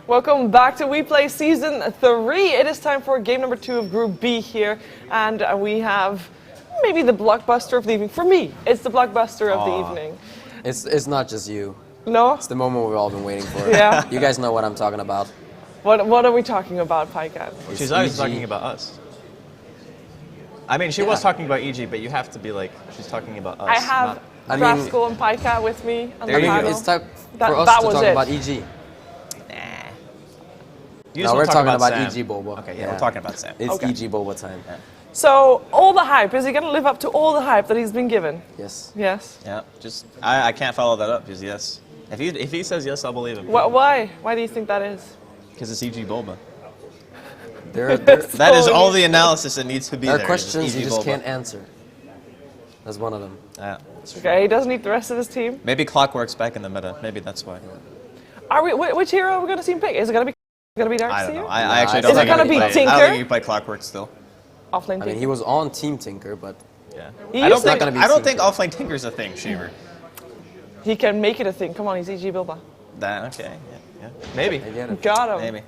Welcome back to WePlay Season 3. It is time for game number 2 of Group B here. And we have maybe the blockbuster of the evening. For me, it's the blockbuster of the evening. It's not just you. No? It's the moment we've all been waiting for. Yeah. You guys know what I'm talking about. What are we talking about, Pycat? She's always talking about us. I mean, she was talking about EG, but you have to be like, she's talking about us. I have Rascal and Pycat with me on the panel. It's time for us to talk about EG. No, we're talking about EG Boba. Okay, yeah, we're talking about Sam. It's EG Boba time. Yeah. So, all the hype, is he going to live up to all the hype that he's been given? Yes. Yes? Yeah, just, I can't follow that up, just yes. If he says yes, I'll believe him. Why? Why do you think that is? Because it's EG Boba. That is all the analysis that needs to be there. There are questions you just can't answer. That's one of them. Yeah. Okay, he doesn't need the rest of his team. Maybe Clockwork's back in the meta. Maybe that's why. Are we? Which hero are we going to see him pick? Is it going to be Darkseer? I don't know. I actually don't think I don't Tinker? think you play Clockwork still. Offlane Tinker. I mean, he was on Team Tinker, but yeah. I don't think offlane Tinker's a thing, Shiver. He can make it a thing. Come on, he's EG Bilba. Okay. Yeah. Maybe. I get it. Got him. Maybe.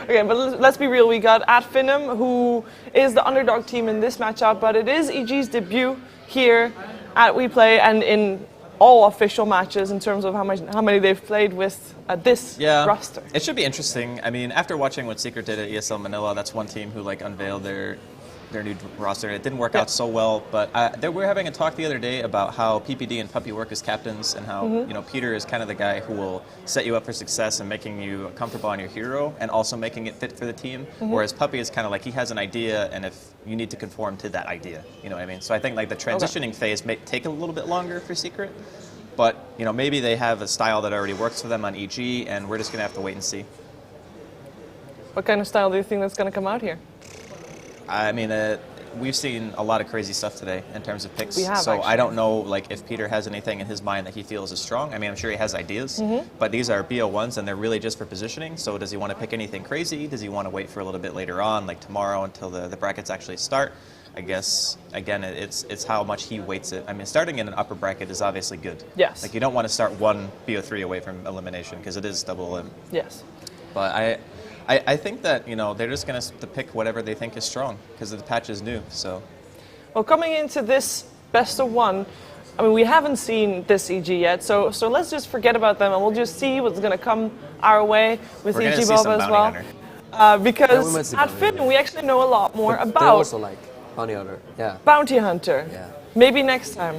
Okay, but let's be real. We got at Finem, who is the underdog team in this matchup, but it is EG's debut here at WePlay and in all official matches in terms of how many they've played with this roster. It should be interesting. I mean, after watching what Secret did at ESL Manila, that's one team who unveiled their new roster. It didn't work out so well, but we were having a talk the other day about how PPD and Puppy work as captains, and how Peter is kind of the guy who will set you up for success and making you comfortable on your hero, and also making it fit for the team. Whereas Puppy is kind of like, he has an idea, and if you need to conform to that idea, you know what I mean. So I think the transitioning phase may take a little bit longer for Secret, but maybe they have a style that already works for them on EG, and we're just gonna have to wait and see. What kind of style do you think that's gonna come out here? I mean, we've seen a lot of crazy stuff today in terms of picks. We have, so actually. I don't know, if Peter has anything in his mind that he feels is strong. I mean, I'm sure he has ideas, but these are BO1s and they're really just for positioning. So does he want to pick anything crazy? Does he want to wait for a little bit later on, like tomorrow, until the brackets actually start? I guess, again, it's how much he weights it. I mean, starting in an upper bracket is obviously good. Yes. You don't want to start one BO3 away from elimination, because it is double elim. Yes. But I think that, they're just going to pick whatever they think is strong, because the patch is new, so. Well, coming into this best of one, I mean, we haven't seen this EG yet, so let's just forget about them, and we'll just see what's going to come our way with EG Boba as well. Because at Finem, we actually know a lot more about... They're also Bounty Hunter, yeah. Bounty Hunter. Yeah. Maybe next time.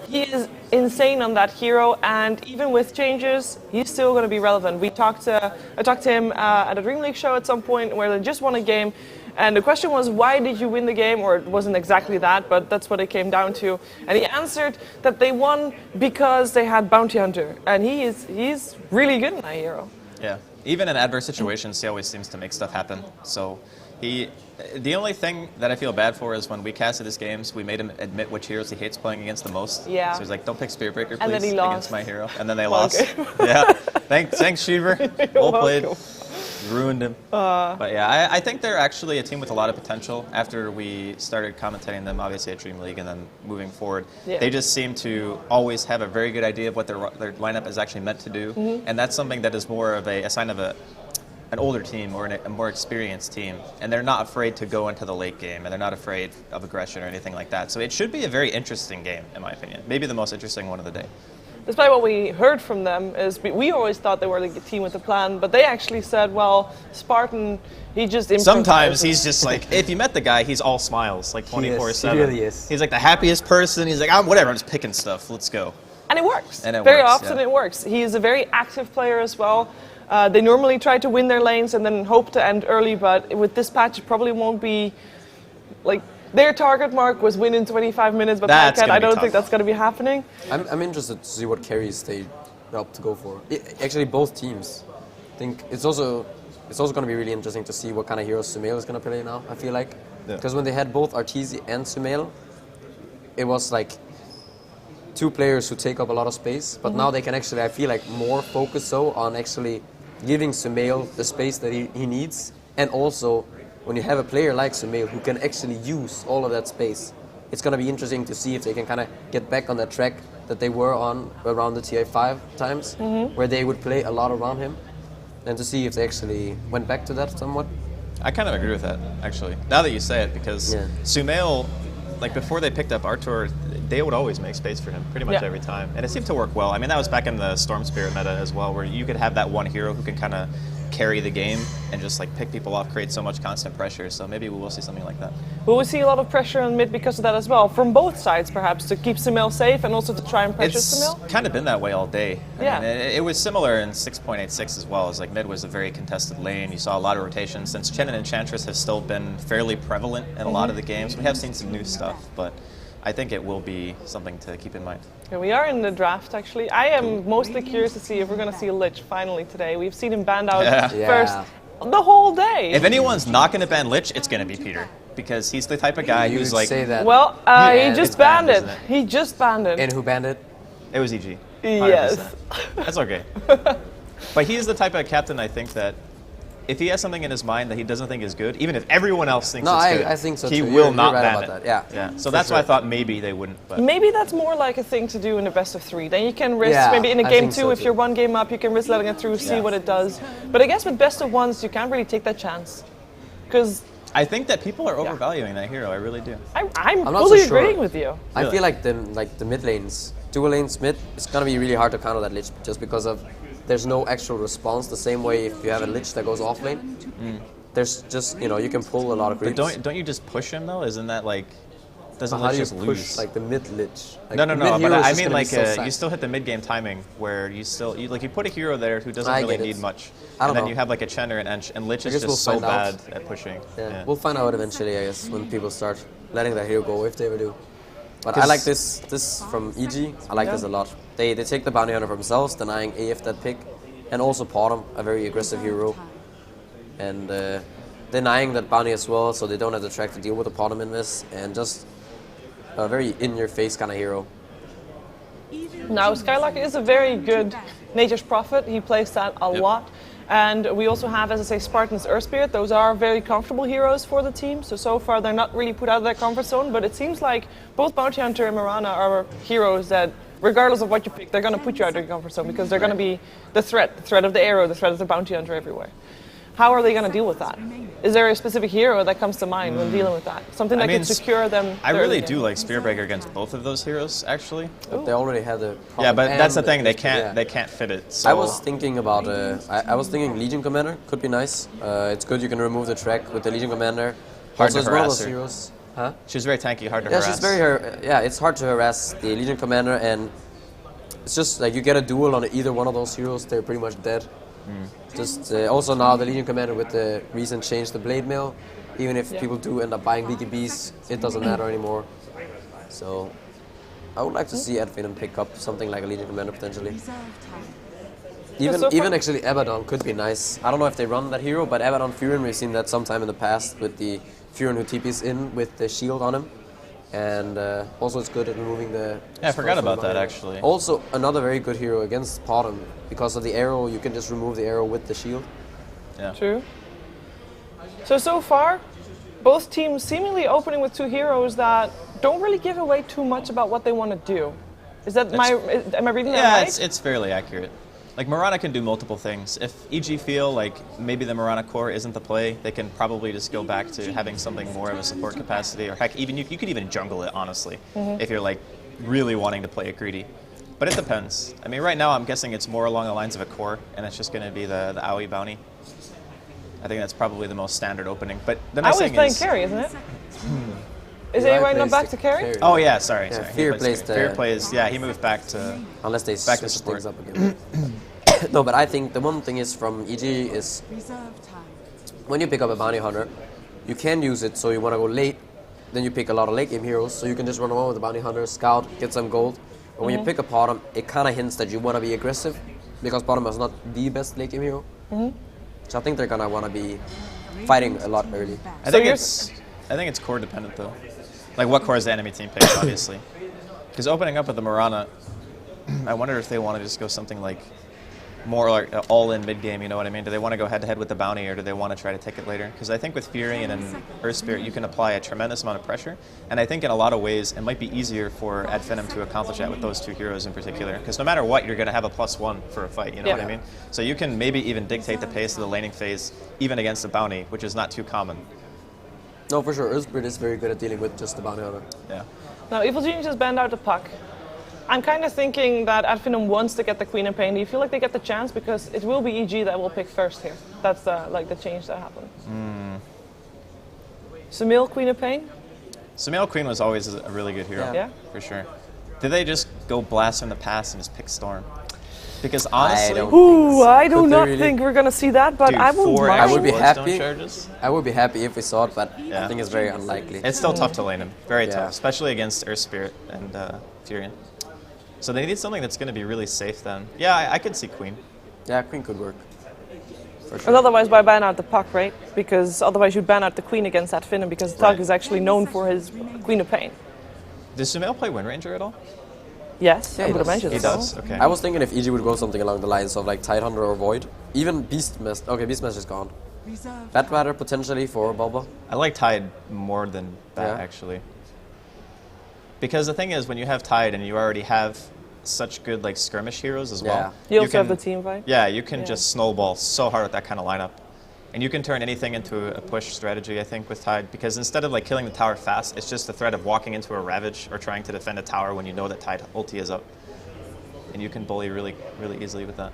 He is insane on that hero, and even with changes, he's still going to be relevant. I talked to him at a Dream League show at some point where they just won a game, and the question was, why did you win the game? Or it wasn't exactly that, but that's what it came down to. And he answered that they won because they had Bounty Hunter, and he's really good in that hero. Yeah, even in adverse situations, he always seems to make stuff happen. So the only thing that I feel bad for is when we casted his games, we made him admit which heroes he hates playing against the most. Yeah. So he's like, don't pick Spearbreaker, And then please, he lost. against my hero. And then they lost. Yeah. Thanks, Shiver. Well played. Ruined him. But yeah, I think they're actually a team with a lot of potential. After we started commentating them, obviously at Dream League, and then moving forward, they just seem to always have a very good idea of what their lineup is actually meant to do. And that's something that is more of a sign of an older team or a more experienced team, and they're not afraid to go into the late game, and they're not afraid of aggression or anything like that. So it should be a very interesting game, in my opinion. Maybe the most interesting one of the day. Despite what we heard from them, is we always thought they were like a team with a plan, but they actually said, well, Spartan, he just improvises. Sometimes he's just like, if you met the guy, he's all smiles, 24/7. He really is. He's like the happiest person. He's like, whatever, I'm just picking stuff. Let's go. And it works. And it very works, often it works. He is a very active player as well. They normally try to win their lanes and then hope to end early, but with this patch it probably won't be their target mark was win in 25 minutes, but I don't think that's going to be happening. I'm interested to see what carries they opt to go for. Actually, both teams. I think it's also going to be really interesting to see what kind of heroes Sumail is going to play now, I feel like. Because when they had both Arteezy and Sumail, it was like two players who take up a lot of space, but now they can actually, I feel like, more focus on actually giving Sumail the space that he needs, and also when you have a player like Sumail who can actually use all of that space, it's going to be interesting to see if they can kind of get back on that track that they were on around the TI5 times, where they would play a lot around him. and to see if they actually went back to that somewhat. I kind of agree with that, actually. Now that you say it, because Sumail, like before they picked up Artur, they would always make space for him pretty much every time. And it seemed to work well. I mean, that was back in the Storm Spirit meta as well, where you could have that one hero who can kind of carry the game and just like pick people off, create so much constant pressure. So maybe we will see something like that. Will we see a lot of pressure on mid because of that as well? From both sides, perhaps, to keep Sumail safe and also to try and pressure Sumail? It's kind of been that way all day. Yeah. I mean, it was similar in 6.86 as well. As like mid was a very contested lane. You saw a lot of rotation. Since Chen and Enchantress have still been fairly prevalent in a lot of the games, we have seen some new stuff, but I think it will be something to keep in mind. Here we are in the draft, actually. I am mostly curious to see if we're going to see Lich finally today. We've seen him banned out first the whole day. If anyone's not going to ban Lich, it's going to be Peter, because he's the type of guy who's like... say that. Well, he just banned it. He just banned it. And who banned it? It was EG. 100%. Yes. That's okay. But he's the type of captain, I think, that if he has something in his mind that he doesn't think is good, even if everyone else thinks it's good, I think so he too. will You're not right ban about it. that. Yeah. So that's why I thought maybe they wouldn't. But Maybe that's more like a thing to do in the best of 3. Then you can risk, maybe in a I game think 2, so if too. you're one game up, you can risk letting it through, see what it does. But I guess with best of 1s, you can't really take that chance. Because I think that people are overvaluing that hero. I really do. I'm not fully so sure. agreeing with you. I feel like the mid lanes, dual lanes mid, it's gonna be really hard to counter that Lich just because of there's no actual response. The same way if you have a Lich that goes off lane, there's just you can pull a lot of creeps. But don't you just push him though? Isn't that like doesn't how Lich do you just push lose? like the mid Lich? Like, No. But I mean, like, so you still hit the mid-game timing where you put a hero there who doesn't I really get it. need much, I don't and then know. you have like a Chen or an Ench, and Lich is guess just we'll so find out. bad at pushing. Yeah, we'll find out eventually, I guess, when people start letting that hero go, if they ever do. But I like this from EG. I like this a lot. They take the bounty hunter for themselves, denying AF that pick, and also Potom, a very aggressive hero, and denying that bounty as well, so they don't have the track to deal with the Potom in this, and just a very in-your-face kind of hero. Now, Skylark is a very good Nature's Prophet. He plays that a lot. And we also have, as I say, Spartan's Earth Spirit. Those are very comfortable heroes for the team. So far, they're not really put out of their comfort zone. But it seems like both Bounty Hunter and Mirana are heroes that, regardless of what you pick, they're going to put you out of your comfort zone because they're going to be the threat of the arrow, the threat of the Bounty Hunter everywhere. How are they going to deal with that? Is there a specific hero that comes to mind when dealing with that? Something that can secure them? I really do like Spearbreaker against both of those heroes, actually. But they already have the Potom. Yeah, but that's the and thing. They can't fit it. So I was thinking about I was thinking Legion Commander could be nice. It's good you can remove the track with the Legion Commander. Hard Also, to it's one of harass those her. heroes. Huh? She's very tanky, hard to Yeah, harass. she's very it's hard to harass the Legion Commander, and it's just like you get a duel on either one of those heroes, they're pretty much dead. Just also now the Legion Commander with the recent change, the Blade Mail, even if people do end up buying BKBs, it doesn't matter anymore. So I would like to see Finem pick up something like a Legion Commander potentially. Even actually Abaddon could be nice. I don't know if they run that hero, but Abaddon Furin, we've seen that sometime in the past with the Furin who TPs in with the shield on him. And also it's good at removing the... Yeah, I forgot about that actually. Also another very good hero against Potom. Because of the arrow, you can just remove the arrow with the shield. Yeah. True. So far, both teams seemingly opening with 2 heroes that don't really give away too much about what they want to do. Is that am I reading that right? Yeah, it's fairly accurate. Like, Mirana can do multiple things. If EG feel like maybe the Mirana core isn't the play, they can probably just go back to having something more of a support capacity, or heck, even you could even jungle it, honestly, if you're like really wanting to play it greedy. But it depends. I mean, right now I'm guessing it's more along the lines of a core, and it's just going to be the AoE bounty. I think that's probably the most standard opening. But the nice thing playing is... carry, isn't it? Is AY not back to carry? Oh yeah, sorry. Fear plays the... Fear plays, yeah, he moved back to... Unless they back to switch support. things up again. No, but I think the one thing is from EG is when you pick up a bounty hunter, you can use it so you want to go late, then you pick a lot of late game heroes, so you can just run around with the bounty hunter, scout, get some gold. But when you pick a Potom, it kind of hints that you want to be aggressive, because Potom is not the best late game hero. So I think they're gonna want to be fighting a lot early. I think it's core dependent though. Like what core is the enemy team picks, obviously. Because opening up with the Mirana, I wonder if they want to just go something like more like all-in mid-game, you know what I mean? Do they want to go head-to-head with the bounty, or do they want to try to take it later? Because I think with Fury and Earth Spirit, you can apply a tremendous amount of pressure, and I think in a lot of ways, it might be easier for Finem to accomplish that with those two heroes in particular, because no matter what, you're going to have a +1 for a fight, you know what I mean? So you can maybe even dictate the pace of the laning phase, even against the bounty, which is not too common. No, for sure, Earth Spirit is very good at dealing with just the bounty hunter. Yeah. Now, Evil Genius just banned out the puck. I'm kind of thinking that Finem wants to get the Queen of Pain. Do you feel like they get the chance? Because it will be EG that will pick first here. That's the change that happened. Samil, Queen of Pain? Samil Queen was always a really good hero, Yeah. for sure. Did they just go blast from the past and just pick Storm? Because honestly, I do not think we're gonna see that, but dude, I wouldn't mind. I would be Warstone happy. charges? I would be happy if we saw it, but I think it's very unlikely. It's still tough to lane him. Very tough, especially against Earth Spirit and Furion. So they need something that's going to be really safe then. Yeah, I could see Queen. Yeah, Queen could work. For And sure. otherwise, why ban out the puck, right? Because otherwise you ban out the Queen against that Finem, because Tug is actually known for his Queen of Pain. Does Sumail play Wind Ranger at all? Yes, Yeah, I he would does. imagine He so. does, okay. I was thinking if EG would go something along the lines of like Tidehunter or Void. Even Beastmaster. Okay, Beastmaster is gone. Batrider potentially for Bulba. I like Tide more than that, Yeah. actually. Because the thing is, when you have Tide and you already have such good like skirmish heroes as well. You also have the team fight. Yeah, you can just snowball so hard with that kind of lineup. And you can turn anything into a push strategy, I think, with Tide, because instead of like killing the tower fast, it's just the threat of walking into a Ravage or trying to defend a tower when you know that Tide ulti is up. And you can bully really, really easily with that.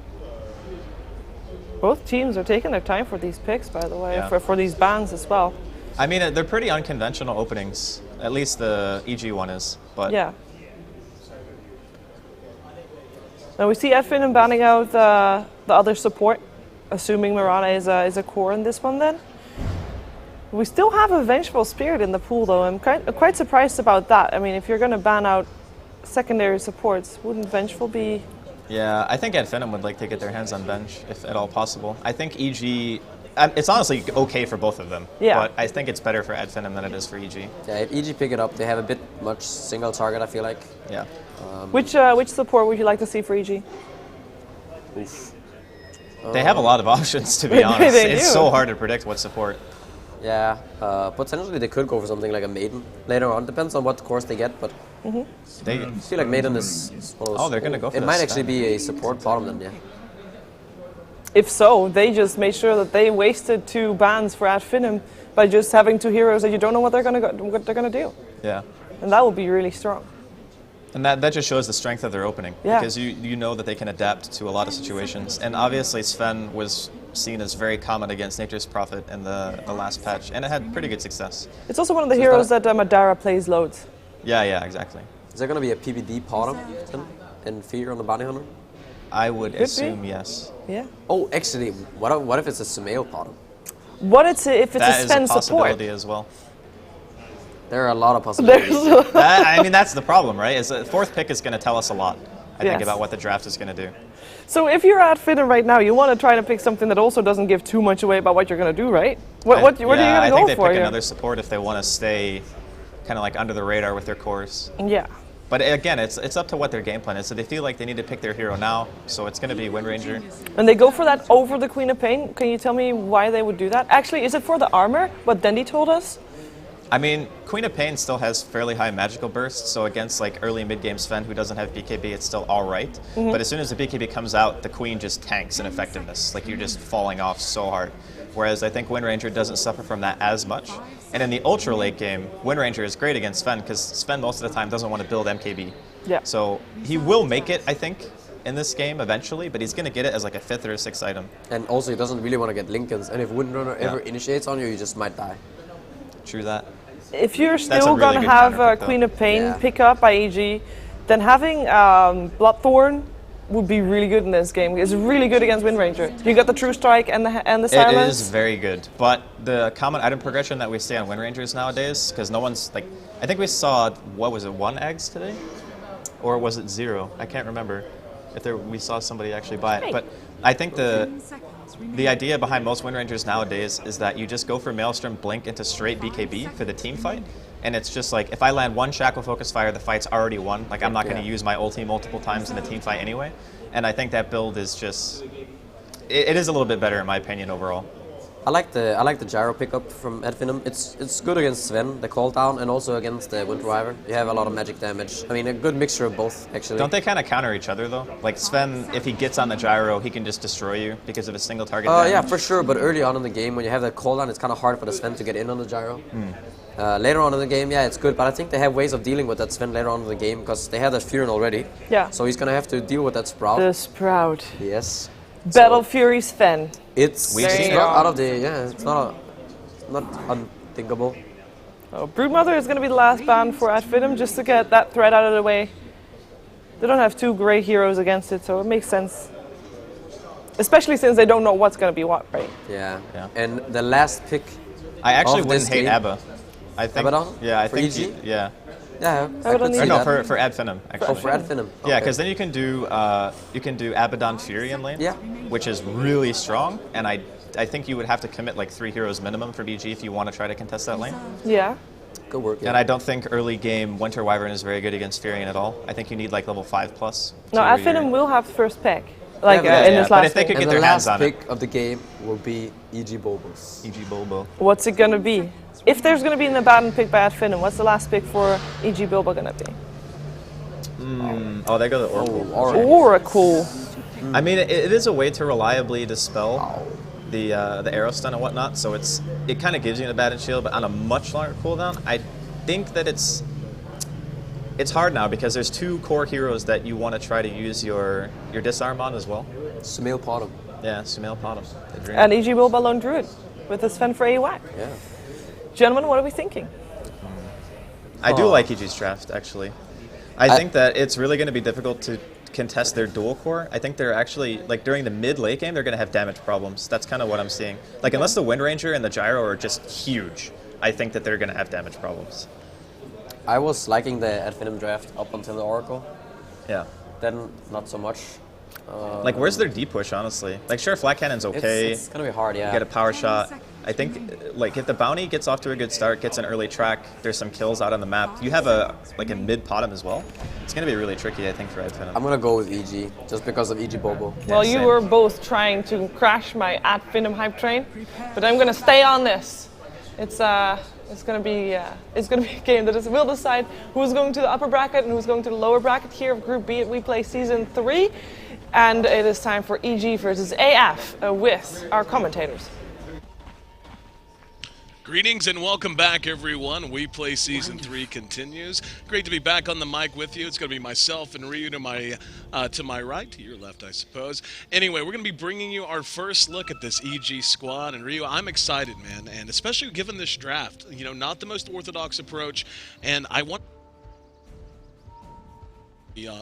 Both teams are taking their time for these picks, by the way, Yeah. for these bans as well. I mean, they're pretty unconventional openings. At least the EG one is. But Yeah. Now we see Finem banning out the other support, assuming Mirana is a core in this one then. We still have a Vengeful Spirit in the pool though. I'm quite surprised about that. I mean, if you're going to ban out secondary supports, wouldn't Vengeful be... yeah, I think Finem would like to get their hands on bench, if at all possible. I think EG... it's honestly okay for both of them. Yeah. But I think it's better for Finem than it is for EG. Yeah, if EG pick it up, they have a bit much single target, I feel like. Yeah. Which support would you like to see for EG? They have a lot of options, to be honest. They It's do. so hard to predict what support. Yeah, potentially they could go for something like a Maiden later on. Depends on what course they get, but They, I feel like Maiden is one of those. Oh, they're gonna go for it the might actually stab. be a support bottom then, yeah. If so, they just made sure that they wasted 2 bans for Finem by just having 2 heroes that you don't know what they're gonna do, yeah. and that would be really strong. And that just shows the strength of their opening. Yeah. Because you know that they can adapt to a lot of situations. And obviously Sven was seen as very common against Nature's Prophet in the last patch, and it had pretty good success. It's also one of the So is heroes that that Madara plays loads. Yeah, exactly. Is there gonna be a PBD bottom then? And Fear on the Bounty Hunter? I would be. assume yes. Yeah. Oh, actually, what if it's a Sumail bottom? What if it's That a is Sven a support? possibility as well. There are a lot of possibilities. I mean, that's the problem, right? Is the 4th pick is going to tell us a lot, I think, Yes. about what the draft is going to do. So if you're at Finem right now, you want to try to pick something that also doesn't give too much away about what you're going to do, right? What are you going to I go think they for pick here? another support if they want to stay kind of like under the radar with their cores. Yeah. But again, it's up to what their game plan is. So they feel like they need to pick their hero now, so it's going to be Wind Ranger. And they go for that over the Queen of Pain. Can you tell me why they would do that? Actually, is it for the armor, what Dendi told us? I mean, Queen of Pain still has fairly high magical bursts, so against like early mid-game Sven who doesn't have BKB, it's still all right. Mm-hmm. But as soon as the BKB comes out, the Queen just tanks in effectiveness. Like, you're just falling off so hard. Whereas I think Wind Ranger doesn't suffer from that as much. And in the ultra late game, Wind Ranger is great against Sven because Sven most of the time doesn't want to build MKB. Yeah. So he will make it, I think, in this game eventually, but he's going to get it as like a 5th or a 6th item. And also, he doesn't really want to get Lincolns. And if Windrunner ever initiates on you, you just might die. True that. If you're a still really going to good have counter pick, though. Queen of Pain Yeah. pick up by EG, then having Bloodthorn would be really good in this game. It's really good against Wind Ranger. You got the True Strike and the silence. It is very good, but the common item progression that we see on Wind Rangers nowadays, because no one's like, I think we saw, what was it, 1 eggs today? Or was it 0? I can't remember if we saw somebody actually buy it. But I think the idea behind most Wind Rangers nowadays is that you just go for Maelstrom Blink into straight BKB for the team fight. And it's just like, if I land 1 Shackle Focus Fire, the fight's already won. Like, I'm not going to use my ulti multiple times in the team fight anyway. And I think that build is just, it is a little bit better in my opinion overall. I like the gyro pickup from Finem. It's good against Sven, the call down, and also against the Wind Driver. You have a lot of magic damage. I mean, a good mixture of both, actually. Don't they kind of counter each other though? Like Sven, if he gets on the gyro, he can just destroy you because of a single target damage. Yeah, for sure. But early on in the game, when you have that call down, it's kind of hard for the Sven to get in on the gyro. Later on in the game, yeah, it's good. But I think they have ways of dealing with that Sven later on in the game because they have that Furin already. Yeah. So he's gonna have to deal with that Sprout. The Sprout. Yes. Battle Fury Sven. It's not out of the it's not unthinkable. Oh, Broodmother is going to be the last ban for Finem just to get that threat out of the way. They don't have two great heroes against it, so it makes sense. Especially since they don't know what's going to be what, right? Yeah. And the last pick. I actually of wouldn't this hate game, Abba. I think. Abaddon? Yeah, I For think. EG? Yeah. Yeah. Or No, for Finem actually. Oh, for Finem. Yeah, because then you can do Abaddon Fury in lane, Yeah. which is really strong, and I think you would have to commit like 3 heroes minimum for BG if you want to try to contest that lane. Yeah. Good work. Yeah. And I don't think early game Winter Wyvern is very good against Furion at all. I think you need like level 5+. No, Finem will have first pick. Like Yeah, in this but last if they game. could And get the their hands last on it. pick of the game will be EG Bulbos. EG Bulbo. What's it going to be? If there's going to be an Abaddon pick by Finem, what's the last pick for EG Bilba going to be? Oh, there go the Oracle. Oracle. I mean, it is a way to reliably dispel the arrow stun and whatnot, so it kind of gives you an Abaddon shield, but on a much longer cooldown. I think that it's hard now because there's 2 core heroes that you want to try to use your disarm on as well. Sumail Potom. Yeah, Sumail Potom. And EG Bilba Lone Druid with the Sven for AUI. Yeah. Gentlemen, what are we thinking? I do like EG's draft, actually. I think that it's really going to be difficult to contest their dual core. I think they're actually, like during the mid-late game, they're going to have damage problems. That's kind of what I'm seeing. Like unless the Wind Ranger and the Gyro are just huge, I think that they're going to have damage problems. I was liking the Finem draft up until the Oracle. Yeah. Then not so much. Like where's their deep push, honestly? Like sure, Flat Cannon's okay. It's gonna be hard, yeah. Get a power shot. I think like if the bounty gets off to a good start, gets an early track, there's some kills out on the map. You have a mid bottom as well. It's gonna be really tricky, I think, for Finem. I'm gonna go with EG just because of EG Bobo. Well, you same. were both trying to crash my Finem hype train, but I'm going to stay on this. It's going to be a game that will decide who's going to the upper bracket and who's going to the lower bracket here of Group B at WePlay Season 3. And it is time for EG versus AF with our commentators. Greetings and welcome back, everyone. WePlay Season 3 continues. Great to be back on the mic with you. It's going to be myself and Ryuu to my right, to your left, I suppose. Anyway, we're going to be bringing you our first look at this EG squad. And Ryuu, I'm excited, man, and especially given this draft. You know, not the most orthodox approach, and I want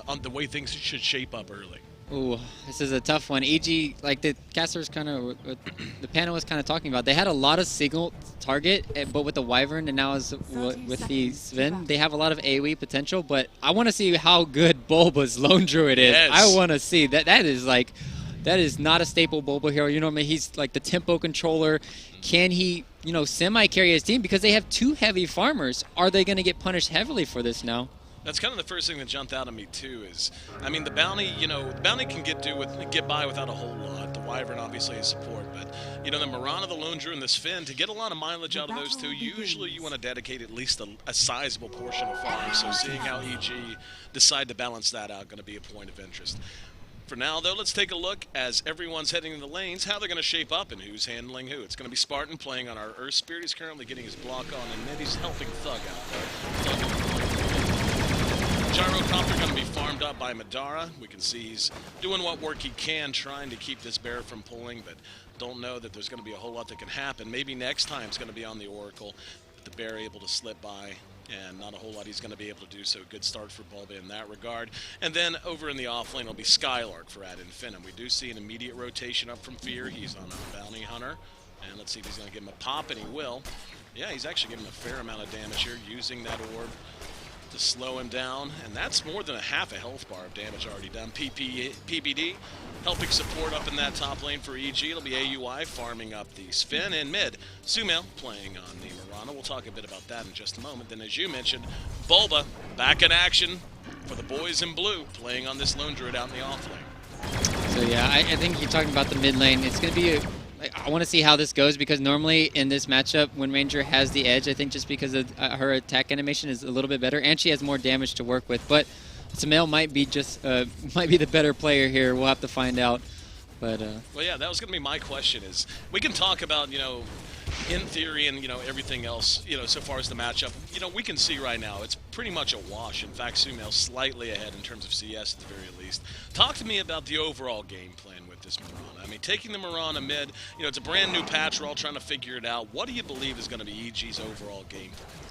on the way things should shape up early. Ooh, this is a tough one. EG, like the casters kind of, the panel was kind of talking about, they had a lot of single target, but with the Wyvern and now with the Sven, they have a lot of AoE potential, but I want to see how good Bulba's Lone Druid is. Yes. I want to see. That is not a staple Bulba hero. You know what I mean? He's like the tempo controller. Can he, semi-carry his team? Because they have 2 heavy farmers. Are they going to get punished heavily for this now? That's kind of the first thing that jumped out at me too. Is, I mean, the bounty. The bounty can get by without a whole lot. The Wyvern obviously is support, but the Mirana, the Lone Druid, and the Sven, to get a lot of mileage out of those 2, usually you want to dedicate at least a sizable portion of farm. So seeing how EG decide to balance that out, going to be a point of interest. For now, though, let's take a look as everyone's heading in the lanes, how they're going to shape up and who's handling who. It's going to be Spartan playing on our Earth Spirit. He's currently getting his block on, and then he's helping Thug out there. Gyrocopter going to be farmed up by Madara. We can see he's doing what work he can, trying to keep this bear from pulling, but don't know that there's going to be a whole lot that can happen. Maybe next time it's going to be on the Oracle, but the bear able to slip by, and not a whole lot he's going to be able to do, so good start for Bulba in that regard. And then over in the offlane will be Skylark for Finem. We do see an immediate rotation up from Fear. He's on a bounty hunter, and let's see if he's going to give him a pop, and he will. Yeah, he's actually giving him a fair amount of damage here, using that orb to slow him down, and that's more than a half a health bar of damage already done. PPD helping support up in that top lane for EG. It'll be AUI farming up the Sven in mid. Sumail playing on the Mirana. We'll talk a bit about that in just a moment. Then, as you mentioned, Bulba back in action for the boys in blue, playing on this Lone Druid out in the offlane. So yeah, I think you're talking about the mid lane. It's going to be I want to see how this goes, because normally in this matchup, when Ranger has the edge, I think just because of her attack animation is a little bit better, and she has more damage to work with. But Sumail might be might be the better player here. We'll have to find out. But well, yeah, that was going to be my question. Is we can talk about in theory and everything else so far as the matchup. We can see right now it's pretty much a wash. In fact, Sumail slightly ahead in terms of CS at the very least. Talk to me about the overall game plan with this Mirana. I mean, taking the Mirana mid, it's a brand new patch. We're all trying to figure it out. What do you believe is going to be EG's overall game plan?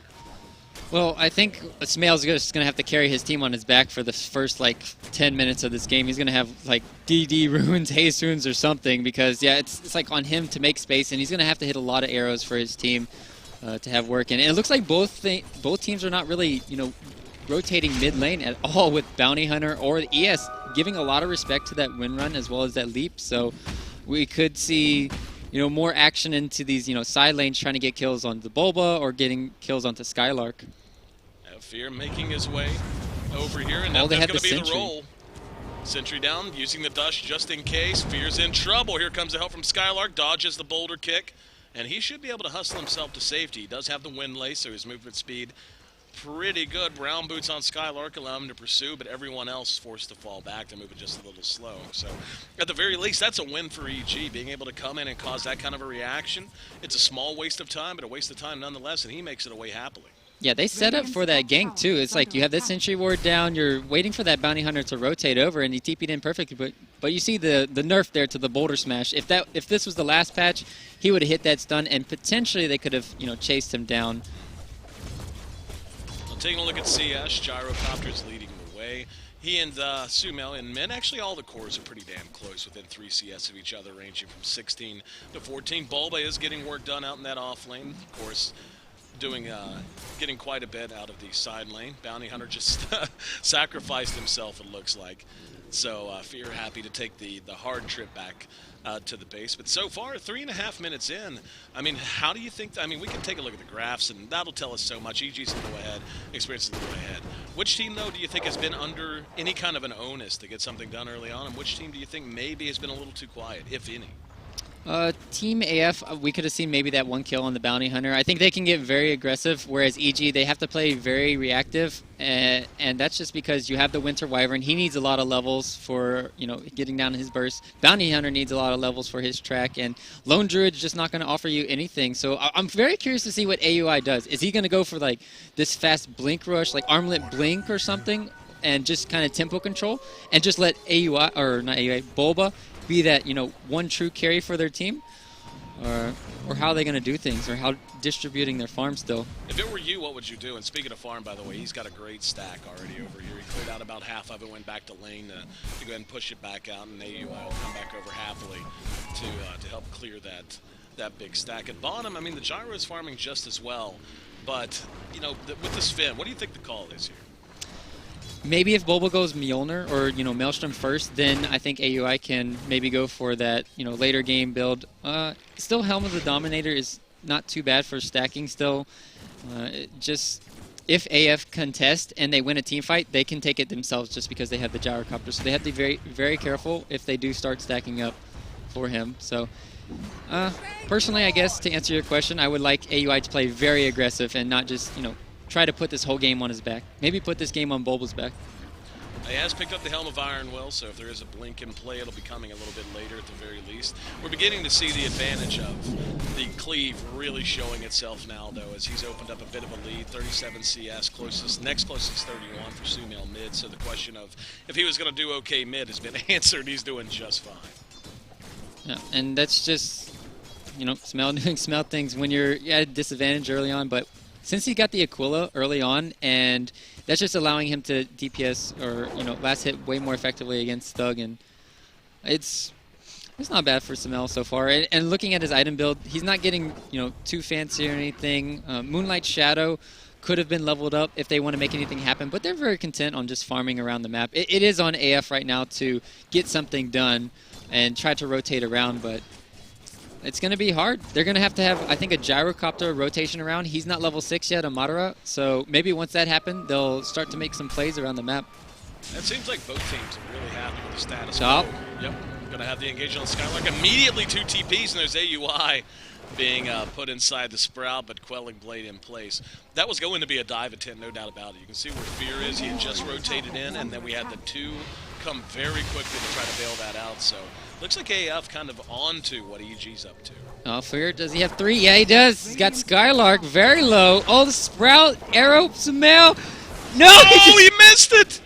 Well, I think Sumail's just going to have to carry his team on his back for the first, 10 minutes of this game. He's going to have, DD runes, haste runes, or something, because, yeah, it's on him to make space, and he's going to have to hit a lot of arrows for his team to have work. And it looks like both teams are not really, rotating mid lane at all, with Bounty Hunter or ES giving a lot of respect to that win run as well as that leap. So we could see more action into these, side lanes trying to get kills on the Bulba or getting kills onto Skylark. Fear making his way over here, and now that's going to be the roll. Sentry down, using the Dush just in case. Fear's in trouble. Here comes the help from Skylark. Dodges the boulder kick, and he should be able to hustle himself to safety. He does have the wind lace, so his movement speed pretty good. Brown boots on Skylark allow him to pursue, but everyone else forced to fall back. They're moving just a little slow. So at the very least, that's a win for EG, being able to come in and cause that kind of a reaction. It's a small waste of time, but a waste of time nonetheless, and he makes it away happily. Yeah, they set up for that gank too. It's like you have that sentry ward down, you're waiting for that bounty hunter to rotate over, and he TP'd in perfectly. But you see the nerf there to the boulder smash. If this was the last patch, he would have hit that stun, and potentially they could have chased him down. Well, taking a look at CS, Gyrocopter's leading the way. He and Sumail and mid, actually all the cores are pretty damn close, within 3 CS of each other, ranging from 16 to 14. Bulba is getting work done out in that off lane, of course. Getting quite a bit out of the side lane. Bounty Hunter just sacrificed himself, it looks like. So Fear happy to take the hard trip back to the base. But so far, 3.5 minutes in, I mean, how do you think, we can take a look at the graphs, and that'll tell us so much. EG's a little ahead, Experience is a little ahead. Which team, though, do you think has been under any kind of an onus to get something done early on, and which team do you think maybe has been a little too quiet, if any? Team AF, we could have seen maybe that one kill on the Bounty Hunter. I think they can get very aggressive, whereas EG, they have to play very reactive, and that's just because you have the Winter Wyvern. He needs a lot of levels for, getting down his burst. Bounty Hunter needs a lot of levels for his track, and Lone Druid's just not going to offer you anything. So I'm very curious to see what AUI does. Is he going to go for, this fast blink rush, like Armlet Blink or something, and just kind of tempo control, and just let AUI, or not AUI, Bulba, be that one true carry for their team, or how are they going to do things, or how distributing their farm still? If it were you, what would you do? And speaking of farm, by the way, he's got a great stack already over here. He cleared out about half of it, went back to lane to go ahead and push it back out, and AUI will come back over happily to help clear that big stack. At bottom, the Gyro is farming just as well, but with this Finn, what do you think the call is here? Maybe if Bulba goes Mjolnir or, Maelstrom first, then I think AUI can maybe go for that, later game build. Still, Helm of the Dominator is not too bad for stacking still. Just if AF contest and they win a team fight, they can take it themselves just because they have the Gyrocopter. So they have to be very, very careful if they do start stacking up for him. So personally, I guess, to answer your question, I would like AUI to play very aggressive and not just, try to put this whole game on his back. Maybe put this game on Bulba's back. He has picked up the Helm of Iron Will, so if there is a blink in play, it'll be coming a little bit later at the very least. We're beginning to see the advantage of the cleave really showing itself now, though, as he's opened up a bit of a lead. 37 CS, next closest 31 for Sumail mid, so the question of if he was going to do okay mid has been answered. He's doing just fine. Yeah, and that's just, Sumail doing Sumail things when you're at a disadvantage early on, but since he got the Aquila early on, and that's just allowing him to DPS or, last hit way more effectively against Thug, and it's not bad for Sumail so far. And looking at his item build, he's not getting, too fancy or anything. Moonlight Shadow could have been leveled up if they want to make anything happen, but they're very content on just farming around the map. It is on AF right now to get something done and try to rotate around, but it's going to be hard. They're going to have, I think, a Gyrocopter rotation around. He's not level 6 yet, Amadara, so maybe once that happens, they'll start to make some plays around the map. It seems like both teams are really happy with the status quo. Yep. Going to have the engagement on Skylark. Immediately 2 TPs, and there's AUI being put inside the Sprout, but Quelling Blade in place. That was going to be a dive attempt, no doubt about it. You can see where Fear is. He had just rotated in, and then we had the 2 come very quickly to try to bail that out. So looks like AF kind of on to what EG's up to. Oh, Fear, does he have 3? Yeah, he does. He's got Skylark very low. Oh, the Sprout, Arrow, Sumail. No! Oh, he missed it!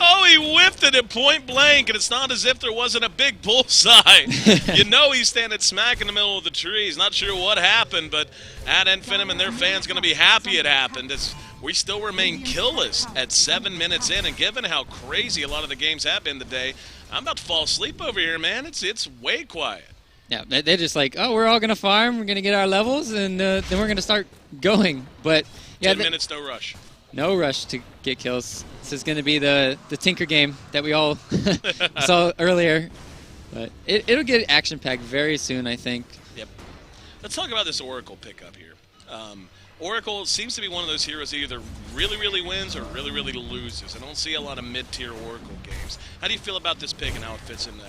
Oh, he whiffed it at point blank, and it's not as if there wasn't a big bullseye. You know he's standing smack in the middle of the trees. Not sure what happened, but Finem and their fans going to be happy it happened. As we still remain killless at 7 minutes in, and given how crazy a lot of the games have been today, I'm about to fall asleep over here, man. It's way quiet. Yeah, they're just like, oh, we're all going to farm, we're going to get our levels, and then we're going to start going. But yeah, 10 minutes, no rush. No rush to get kills. This is going to be the Tinker game that we all saw earlier. But it'll get action-packed very soon, I think. Yep. Let's talk about this Oracle pickup here. Oracle seems to be one of those heroes that either really, really wins or really, really loses. I don't see a lot of mid-tier Oracle games. How do you feel about this pick and how it fits into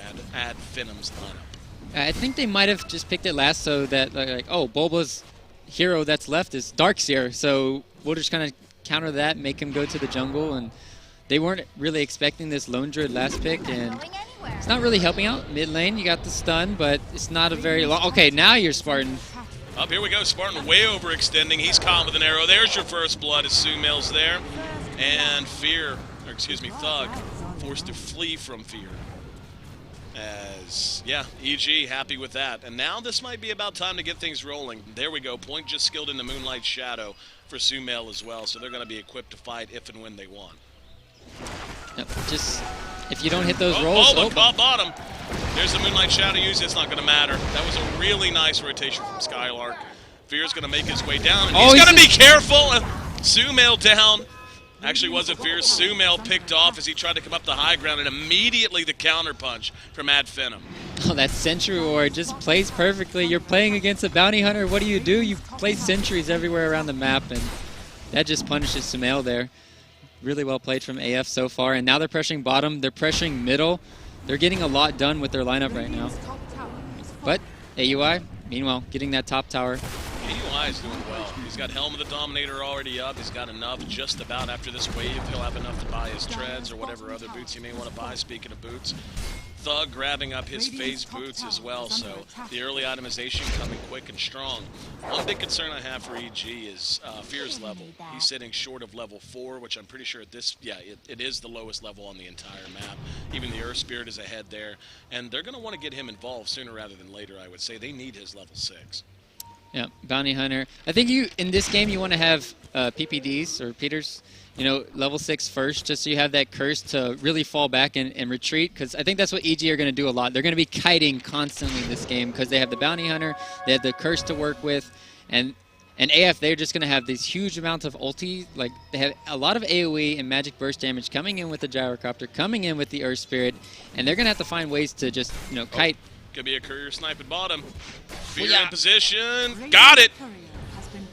Finem's lineup? I think they might have just picked it last so that, like, oh, Bulba's hero that's left is Darkseer, so we'll just kind of counter that, make him go to the jungle, and they weren't really expecting this Lone Druid last pick, and it's not really helping out. Mid lane, you got the stun, but it's not a very long... Okay, now you're Spartan. Up here we go, Spartan way overextending. He's caught with an arrow. There's your first blood as Sumail's there. And Thug, forced to flee from Fear. As, yeah, EG happy with that. And now this might be about time to get things rolling. There we go, Point just skilled into Moonlight Shadow for Sumail as well, so they're going to be equipped to fight if and when they want. Yep, just, if you don't hit those rolls... Oh, look, bottom. There's the Moonlight Shadow use. It's not going to matter. That was a really nice rotation from Skylark. Fear's going to make his way down, and he's going to be careful. Sumail down. Actually wasn't Fierce. Sumail picked off as he tried to come up the high ground, and immediately the counter punch from Finem. Oh, that Sentry Ward just plays perfectly. You're playing against a Bounty Hunter. What do? You place sentries everywhere around the map, and that just punishes Sumail there. Really well played from AF so far, and now they're pressuring bottom. They're pressuring middle. They're getting a lot done with their lineup right now. But AUI, meanwhile, getting that top tower. AUI is doing well. He's got Helm of the Dominator already up. He's got enough just about after this wave. He'll have enough to buy his treads or whatever other boots he may want to buy. Speaking of boots, Thug grabbing up his phase boots as well, so the early itemization coming quick and strong. One big concern I have for EG is Fear's level. He's sitting short of level 4, which I'm pretty sure at this, it is the lowest level on the entire map. Even the Earth Spirit is ahead there, and they're going to want to get him involved sooner rather than later, I would say. They need his level 6. Yeah, Bounty Hunter. I think in this game you want to have PPDs or Peters, level 6 first, just so you have that curse to really fall back and retreat, because I think that's what EG are going to do a lot. They're going to be kiting constantly in this game because they have the Bounty Hunter, they have the curse to work with, and AF, they're just going to have these huge amounts of ulti. Like, they have a lot of AoE and magic burst damage coming in with the Gyrocopter, coming in with the Earth Spirit, and they're going to have to find ways to just, kite. Could be a courier snipe at bottom. Fear in position. Got it!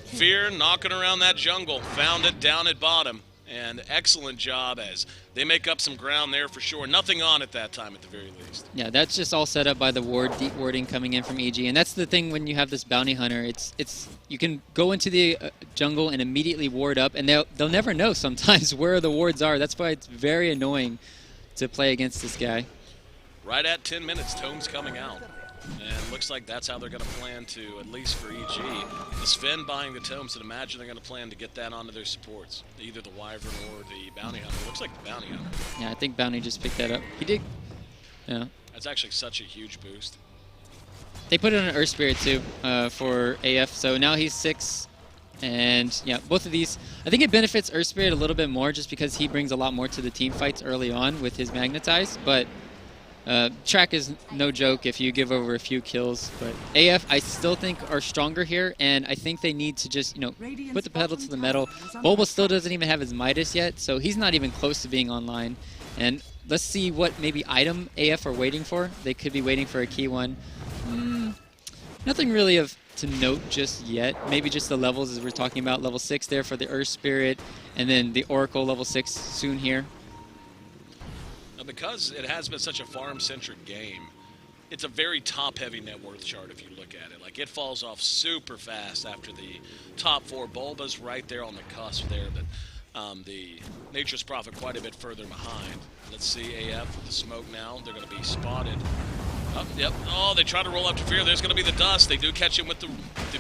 Fear knocking around that jungle. Found it down at bottom. And excellent job as they make up some ground there for sure. Nothing on at that time at the very least. Yeah, that's just all set up by the ward, deep warding coming in from EG. And that's the thing when you have this Bounty Hunter. It's you can go into the jungle and immediately ward up, and they'll never know sometimes where the wards are. That's why it's very annoying to play against this guy. Right at 10 minutes, Tome's coming out. And looks like that's how they're going to plan to, at least for EG. The Sven buying the Tomes, and imagine they're going to plan to get that onto their supports. Either the Wyvern or the Bounty Hunter. Looks like the Bounty Hunter. Yeah, I think Bounty just picked that up. He did. Yeah. That's actually such a huge boost. They put it on an Earth Spirit too for AF, so now he's 6. And yeah, both of these, I think it benefits Earth Spirit a little bit more just because he brings a lot more to the team fights early on with his Magnetize, but track is no joke if you give over a few kills. But AF, I still think, are stronger here, and I think they need to just, put the pedal to the metal. Bulba still doesn't even have his Midas yet, so he's not even close to being online. And let's see what maybe item AF are waiting for. They could be waiting for a key one. Nothing really to note just yet. Maybe just the levels as we're talking about. Level 6 there for the Earth Spirit, and then the Oracle level 6 soon here. Now, because it has been such a farm-centric game, it's a very top-heavy net worth chart if you look at it. Like, it falls off super fast after the top 4. Bulba's right there on the cusp there, but the Nature's Prophet quite a bit further behind. Let's see AF with the smoke now. They're going to be spotted. Oh, yep. Oh, they try to roll up to fear. There's going to be the dust. They do catch him with the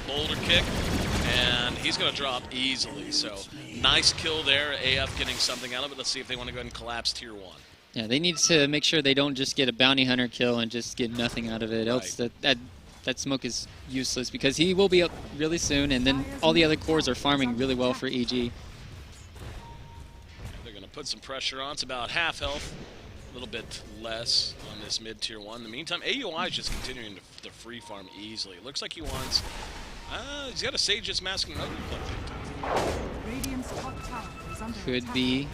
boulder kick, and he's going to drop easily. So, nice kill there. AF getting something out of it. Let's see if they want to go ahead and collapse Tier 1. Yeah, they need to make sure they don't just get a bounty hunter kill and just get nothing out of it. Else that smoke is useless, because he will be up really soon, and then all the other cores are farming really well for EG. They're going to put some pressure on. It's about half health, a little bit less on this mid Tier 1. In the meantime, AUI is just continuing to free farm easily. It looks like he wants... he's got a Sage's Mask and another Could be.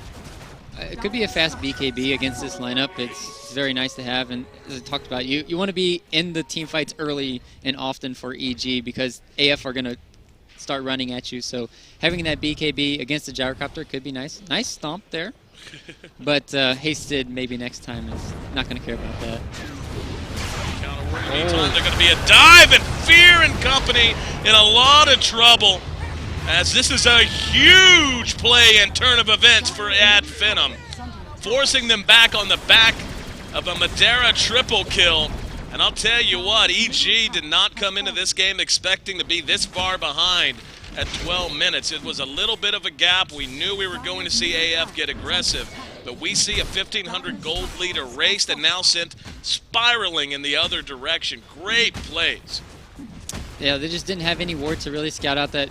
It could be a fast BKB against this lineup. It's very nice to have, and as I talked about, you want to be in the team fights early and often for EG, because AF are going to start running at you. So having that BKB against the Gyrocopter could be nice. Nice stomp there. But hasted maybe next time is not going to care about that. Anytime they're going to be a dive, and Fear and company in a lot of trouble, as this is a huge play and turn of events for Finem, forcing them back on the back of a Madeira triple kill. And I'll tell you what, EG did not come into this game expecting to be this far behind at 12 minutes. It was a little bit of a gap. We knew we were going to see AF get aggressive, but we see a 1,500 gold lead erased and now sent spiraling in the other direction. Great plays. Yeah, they just didn't have any ward to really scout out that,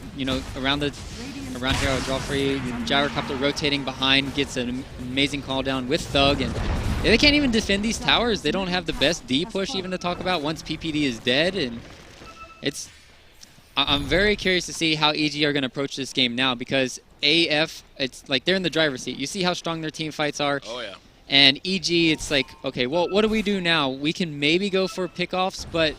around here I'll draw free. Gyrocopter rotating behind, gets an amazing call down with Thug, and they can't even defend these towers. They don't have the best D push even to talk about once PPD is dead, and I'm very curious to see how EG are going to approach this game now, because AF, it's like they're in the driver's seat. You see how strong their team fights are. Oh, yeah. And EG, it's like, okay, well, what do we do now? We can maybe go for pickoffs, but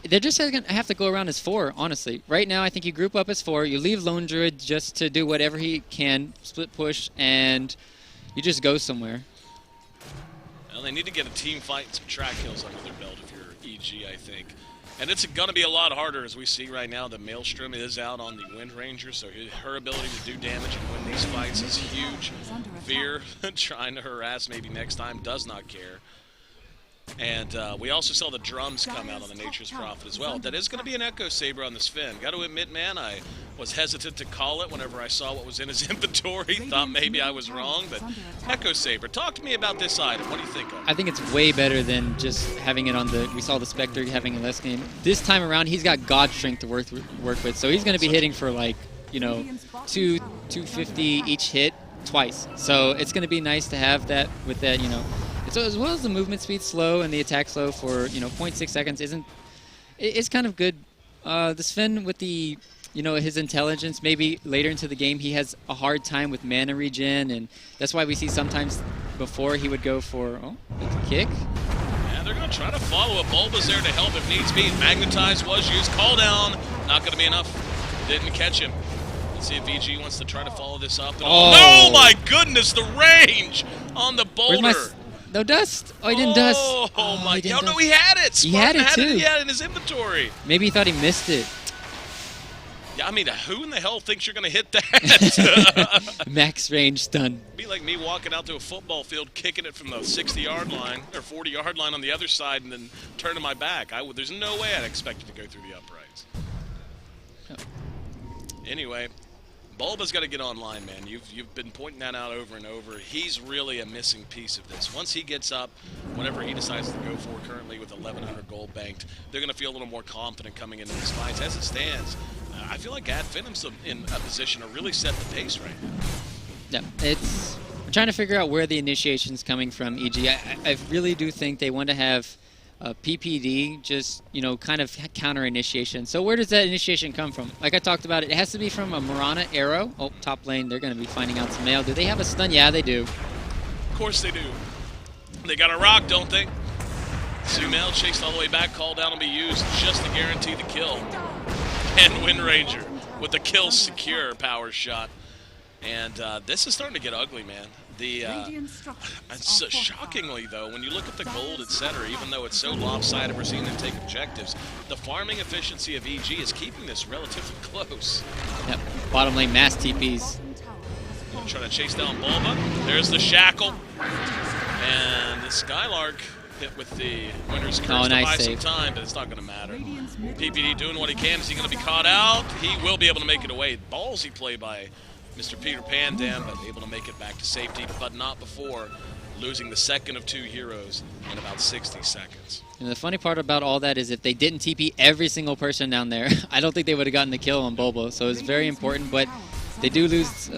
they're just going to have to go around as 4, honestly. Right now, I think you group up as 4. You leave Lone Druid just to do whatever he can, split push, and you just go somewhere. Well, they need to get a team fight and some track kills under their belt if you're EG, I think. And it's going to be a lot harder, as we see right now. The Maelstrom is out on the Wind Ranger, so her ability to do damage and win these fights is huge. Fear, trying to harass maybe next time, does not care. And we also saw the drums come out on the Nature's Prophet as well. That is going to be an Echo Saber on the Sven. Got to admit, man, I was hesitant to call it whenever I saw what was in his inventory. Thought maybe I was wrong, but Echo Saber. Talk to me about this item. What do you think of it? I think it's way better than just having it on the... We saw the Spectre having a less game. This time around, he's got God Strength to work with, so he's going to be hitting for like, 250 each hit twice. So it's going to be nice to have that with that, So as well as the movement speed slow and the attack slow for 0.6 seconds it's kind of good. The Sven with the his intelligence, maybe later into the game he has a hard time with mana regen, and that's why we see sometimes before he would go for the kick. Yeah, they're going to try to follow up. Bulba's there to help if needs be. Magnetize was used. Call down. Not going to be enough. Didn't catch him. Let's see if EG wants to try to follow this up. Oh my goodness, the range on the boulder. No dust. Oh, he didn't dust. Oh my God. No, he had it. He had it too. He had it in his inventory. Maybe he thought he missed it. Yeah, I mean, who in the hell thinks you're going to hit that? Max range stun. It'd be like me walking out to a football field, kicking it from the 60-yard line or 40-yard line on the other side, and then turning my back. There's no way I'd expect it to go through the uprights. Oh. Anyway, Bulba's got to get online, man. You've been pointing that out over and over. He's really a missing piece of this. Once he gets up, whatever he decides to go for currently with 1,100 gold banked, they're going to feel a little more confident coming into these fights. As it stands, I feel like Finem's in a position to really set the pace right now. Yeah, we're trying to figure out where the initiation's coming from, EG. I really do think they want to have PPD just, kind of counter initiation. So where does that initiation come from? Like I talked about, it has to be from a Mirana arrow. Oh, top lane, they're going to be finding out some mail. Do they have a stun? Yeah, they do. Of course they do. They got a rock, don't they? Sumail chased all the way back. Call down will be used just to guarantee the kill. And Wind Ranger with the kill secure power shot. And this is starting to get ugly, man. The shockingly though, when you look at the gold, etc., even though it's so lopsided, we're seeing them take objectives. The farming efficiency of EG is keeping this relatively close. Yep. Bottom lane mass TPs. Trying to chase down Bulba. There's the shackle, and the Skylark hit with the Winter's Curse to buy some time, but it's not going to matter. PPD doing what he can. Is he going to be caught out? He will be able to make it away. Ballsy play by Mr. Peter Pandan, but able to make it back to safety, but not before losing the second of 2 heroes in about 60 seconds. And the funny part about all that is if they didn't TP every single person down there, I don't think they would have gotten the kill on Bulba. So it's very important, but they do lose.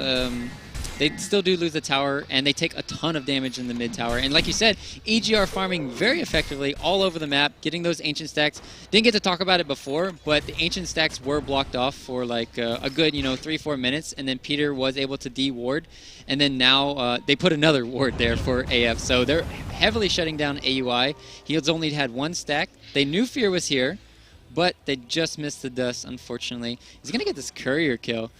They still do lose the tower, and they take a ton of damage in the mid tower. And like you said, EG are farming very effectively all over the map, getting those ancient stacks. Didn't get to talk about it before, but the ancient stacks were blocked off for like a good, 3-4 minutes, and then Peter was able to de-ward. And then now they put another ward there for AF. So they're heavily shutting down AUI. He has only had 1 stack. They knew Fear was here, but they just missed the dust, unfortunately. He's going to get this courier kill.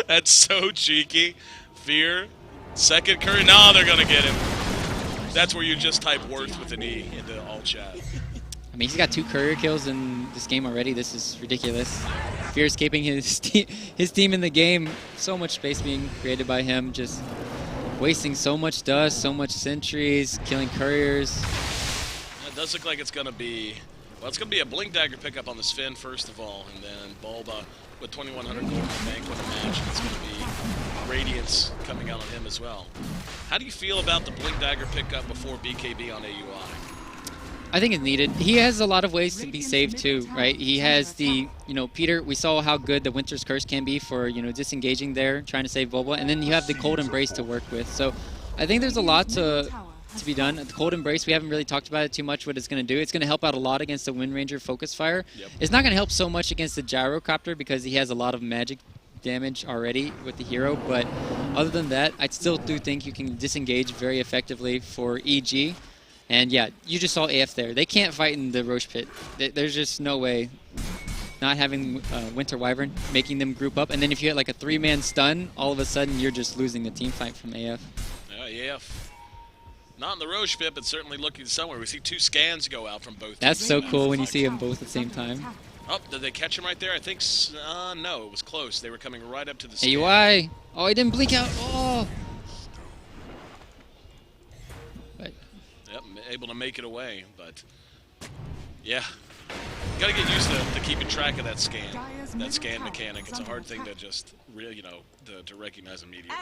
That's so cheeky. Fear. Second curry. No, they're going to get him. That's where you just type worth with an E into all chat. I mean, he's got 2 courier kills in this game already. This is ridiculous. Fear escaping his team in the game. So much space being created by him. Just wasting so much dust, so much sentries, killing couriers. It does look like it's going to be... Well, it's going to be a Blink Dagger pickup on the Sven, first of all, and then Bulba with 2,100 gold in the bank with a match. It's going to be Radiance coming out on him as well. How do you feel about the Blink Dagger pickup before BKB on AUI? I think it's needed. He has a lot of ways to be saved too, right? He has the, Peter, we saw how good the Winter's Curse can be for, disengaging there, trying to save Bulba, and then you have the Cold Embrace to work with. So I think there's a lot to be done. The Cold Embrace, we haven't really talked about it too much, what it's going to do. It's going to help out a lot against the Wind Ranger Focus Fire. Yep. It's not going to help so much against the Gyrocopter because he has a lot of magic damage already with the hero, but other than that, I still do think you can disengage very effectively for EG. And yeah, you just saw AF there. They can't fight in the Roche Pit. There's just no way. Not having Winter Wyvern, making them group up, and then if you get like a 3-man stun, all of a sudden you're just losing the team fight from AF. AF. Not in the Roche Pit, but certainly looking somewhere. We see 2 scans go out from both. That's so cool when you see them both at the same time. Oh, did they catch him right there? I think, no, it was close. They were coming right up to the scan. AUI! Oh, he didn't blink out. Oh! But. Yep, able to make it away, but yeah. You gotta get used to keeping track of that scan mechanic. It's a hard thing to just really, to recognize immediately.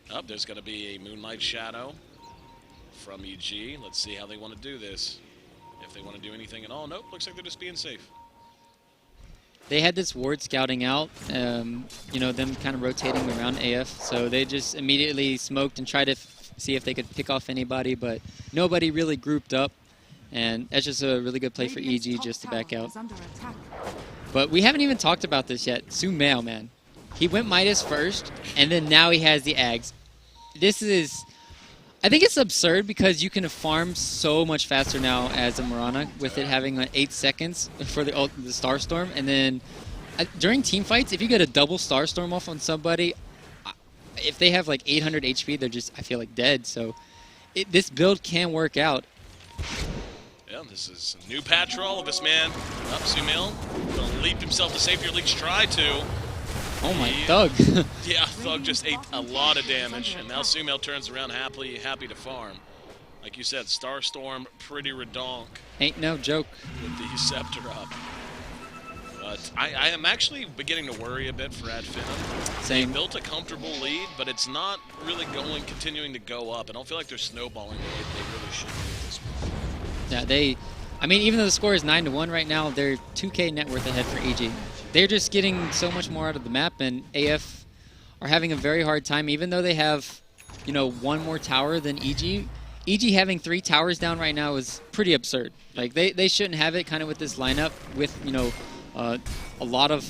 Oh, there's gonna be a Moonlight Shadow from EG. Let's see how they want to do this. If they want to do anything at all. Nope, looks like they're just being safe. They had this ward scouting out, them kind of rotating around AF, so they just immediately smoked and tried to see if they could pick off anybody, but nobody really grouped up, and that's just a really good play for EG just to back out. But we haven't even talked about this yet. Sumail, man. He went Midas first, and then now he has the Ags. This is... I think it's absurd because you can farm so much faster now as a Mirana with it having like 8 seconds for the Starstorm, and then during team fights, if you get a double Starstorm off on somebody, if they have like 800 HP, they're just, I feel like, dead. So this build can work out. Yeah, this is a new patch for all of us, man. Up Sumail, gonna leap himself to safety, or at least try to. Oh my, Thug. Yeah, Thug just ate a lot of damage, and now Sumail turns around happy to farm. Like you said, Starstorm, pretty redonk. Ain't no joke. With the Scepter up. But I am actually beginning to worry a bit for Finem. Same. They built a comfortable lead, but it's not really continuing to go up. I don't feel like they're snowballing the way they really should be at this point. Yeah, I mean, even though the score is 9-1 right now, they're 2K net worth ahead for EG. They're just getting so much more out of the map, and AF are having a very hard time, even though they have, 1 more tower than EG. EG having 3 towers down right now is pretty absurd. Like, they shouldn't have it kind of with this lineup with, a lot of...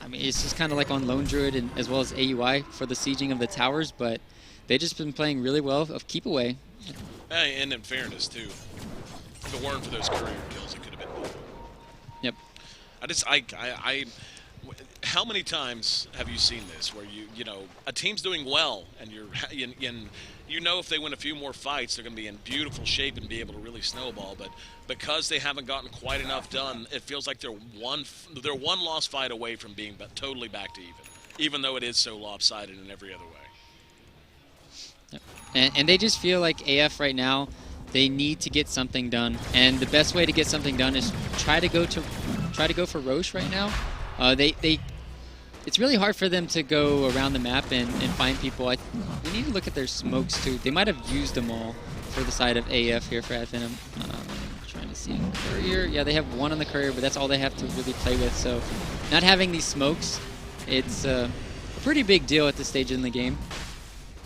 I mean, it's just kind of like on Lone Druid and as well as AUI for the sieging of the towers, but they've just been playing really well of keep away. And in fairness, too. If it weren't for those courier kills, it could have been more. Yep. How many times have you seen this where you know a team's doing well and you know if they win a few more fights they're going to be in beautiful shape and be able to really snowball, but because they haven't gotten quite enough done, it feels like they're one lost fight away from being totally back to even though it is so lopsided in every other way. And they just feel like AF right now, they need to get something done, and the best way to get something done is try to go for Roche right now. It's really hard for them to go around the map and find people. We need to look at their smokes too. They might have used them all for the side of AF here for Finem. Trying to see a courier. Yeah, they have one on the courier, but that's all they have to really play with. So not having these smokes, it's a pretty big deal at this stage in the game.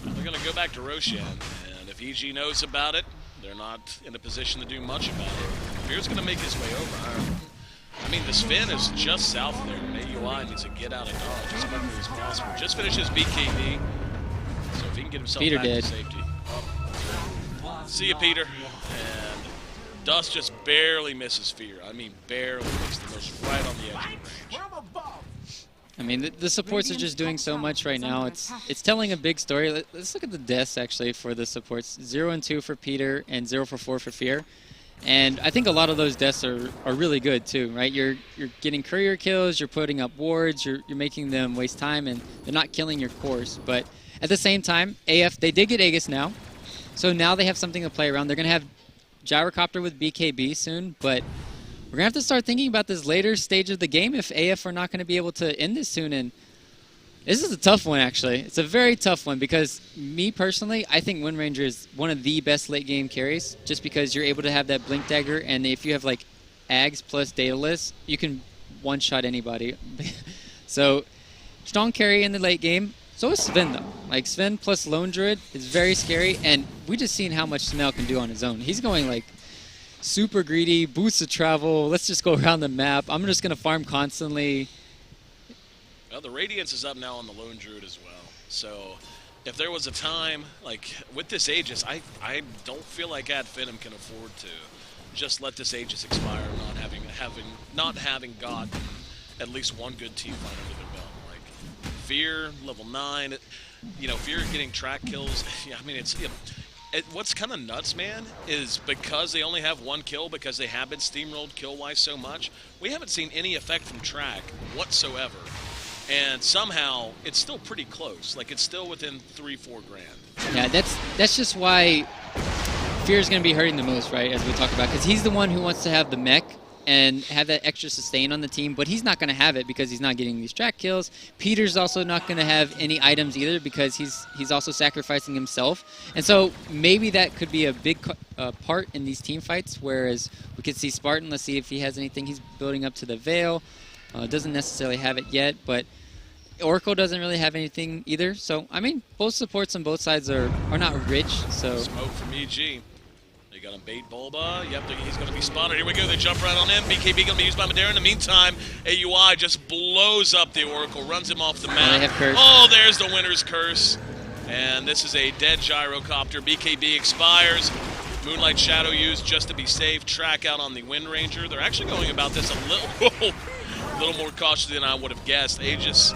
They're going to go back to Roshan, and if EG knows about it, they're not in a position to do much about it. Fear's going to make his way over. I mean, the Finn is just south there, and AUI needs to get out of dodge as quickly as possible. Just finished his BKB, so if he can get himself Peter back did. to safety. See you, Peter. And Dust just barely misses Fear. I mean, barely makes the most right on the edge of the range. I mean, the supports are just doing so much right now. It's telling a big story. Let's look at the deaths, actually, for the supports. 0 and 2 for Peter, and 0 for 4 for Fear. And I think a lot of those deaths are really good, too, right? You're getting courier kills, you're putting up wards, you're making them waste time, and they're not killing your cores. But at the same time, AF, they did get Aegis now. So now they have something to play around. They're going to have Gyrocopter with BKB soon, but we're going to have to start thinking about this later stage of the game if AF are not going to be able to end this soon. And this is a tough one, actually. It's a very tough one because me personally, I think Wind Ranger is one of the best late game carries just because you're able to have that Blink Dagger, and if you have like Ags plus Daedalus, you can one-shot anybody. So strong carry in the late game. So is Sven, though. Like, Sven plus Lone Druid is very scary, and we just seen how much Smell can do on his own. He's going like super greedy, boosts of travel, let's just go around the map. I'm just going to farm constantly. Well, the Radiance is up now on the Lone Druid as well. So if there was a time, like with this Aegis, I don't feel like Finem can afford to just let this Aegis expire, not having got at least one good team fight under their belt. Like Fear, level 9, you know, Fear getting track kills. Yeah, I mean, what's kind of nuts, man, is because they only have one kill, because they have been steamrolled kill-wise so much, we haven't seen any effect from track whatsoever. And somehow, it's still pretty close. Like, it's still within 3-4 grand. Yeah, that's just why Fear is going to be hurting the most, right, as we talk about, because he's the one who wants to have the mech and have that extra sustain on the team, but he's not going to have it because he's not getting these track kills. Peter's also not going to have any items either because he's also sacrificing himself. And so maybe that could be a big part in these team fights, whereas we could see Spartan. Let's see if he has anything. He's building up to the Veil. Doesn't necessarily have it yet, but Oracle doesn't really have anything either. So, I mean, both supports on both sides are not rich. So Smoke from EG. They got him bait Bulba. Yep, he's going to be spotted. Here we go. They jump right on him. BKB going to be used by Madera. In the meantime, AUI just blows up the Oracle, runs him off the map. They have curse. Oh, there's the winner's curse. And this is a dead Gyrocopter. BKB expires. Moonlight Shadow used just to be safe. Track out on the Wind Ranger. They're actually going about this a little more cautiously than I would have guessed. Aegis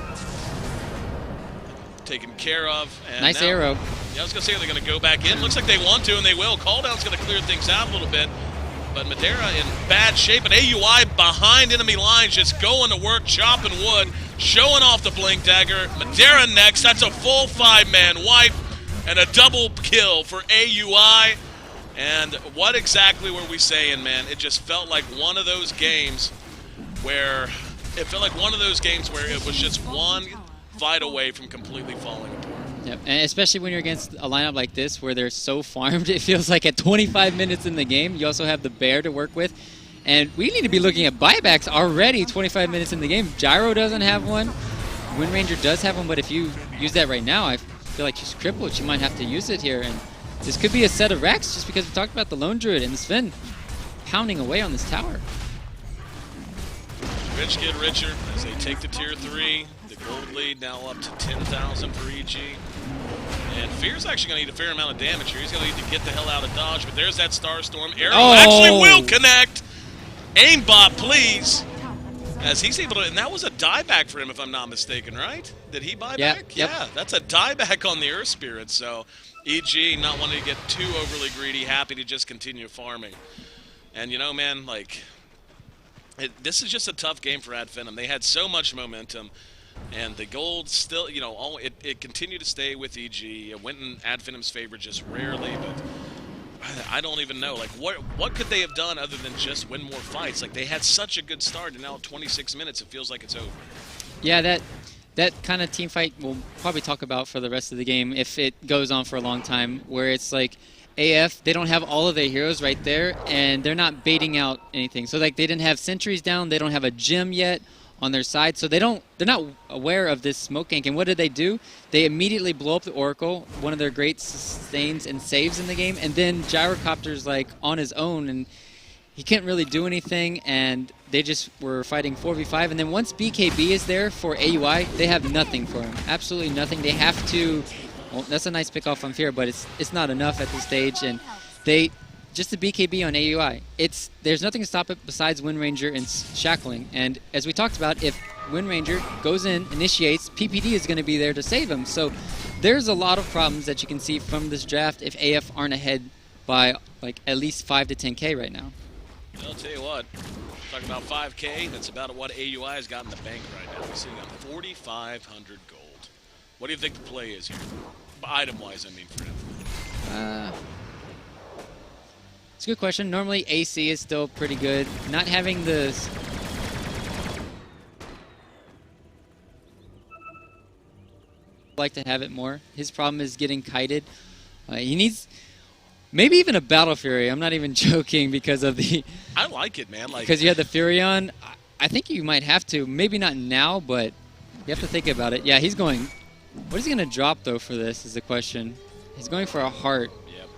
taken care of. And nice now, arrow. Yeah, I was going to say, they're going to go back in. Looks like they want to, and they will. Calldown's going to clear things out a little bit. But Madera in bad shape, and AUI behind enemy lines, just going to work, chopping wood, showing off the Blink Dagger. Madera next. That's a full 5-man wipe and a double kill for AUI. And what exactly were we saying, man? It just felt like one of those games where it was just one fight away from completely falling apart. Yep, and especially when you're against a lineup like this where they're so farmed, it feels like at 25 minutes in the game, you also have the Bear to work with. And we need to be looking at buybacks already 25 minutes in the game. Gyro doesn't have one. Wind Ranger does have one, but if you use that right now, I feel like she's crippled. She might have to use it here. And this could be a set of racks just because we talked about the Lone Druid and the Sven pounding away on this tower. Rich get richer as they take to tier 3. The gold lead now up to 10,000 for EG. And Fear's actually going to need a fair amount of damage here. He's going to need to get the hell out of dodge, but there's that Starstorm. Arrow actually will connect. Aimbot, please. As he's able to, and that was a dieback for him, if I'm not mistaken, right? Did he buy Yeah, back? yep. Yeah, that's a dieback on the Earth Spirit. So, EG not wanting to get too overly greedy, happy to just continue farming. And you know, man, like, this is just a tough game for Finem. They had so much momentum, and the gold still, you know, it continued to stay with EG. It went in Finem's favor just rarely, but I don't even know. Like, what could they have done other than just win more fights? Like, they had such a good start, and now at 26 minutes, it feels like it's over. Yeah, that kind of team fight we'll probably talk about for the rest of the game if it goes on for a long time, where it's like AF, they don't have all of their heroes right there, and they're not baiting out anything. So, like, they didn't have sentries down. They don't have a gem yet on their side, so they're not aware of this smoke gank. And what do? They immediately blow up the Oracle, one of their great sustains and saves in the game, and then Gyrocopter's like on his own, and he can't really do anything, and they just were fighting 4v5. And then once BKB is there for AUI, they have nothing for him, absolutely nothing. They have to, well, that's a nice pick off on Fear, but it's not enough at this stage, and they just the BKB on AUI. There's nothing to stop it besides Wind Ranger and Shackling. And as we talked about, if Wind Ranger goes in, initiates, PPD is going to be there to save him. So there's a lot of problems that you can see from this draft if AF aren't ahead by like at least 5 to 10K right now. I'll tell you what, talking about 5K, that's about what AUI has got in the bank right now. He's sitting on 4,500 gold. What do you think the play is here? Item-wise, I mean, for him. It's a good question. Normally, AC is still pretty good. Not having the... like to have it more. His problem is getting kited. He needs maybe even a Battle Fury. I'm not even joking because of the... I like it, man. Like, because you had the Furion. I think you might have to. Maybe not now, but you have to think about it. Yeah, he's going... What is he going to drop, though, for this is the question. He's going for a heart. Yep.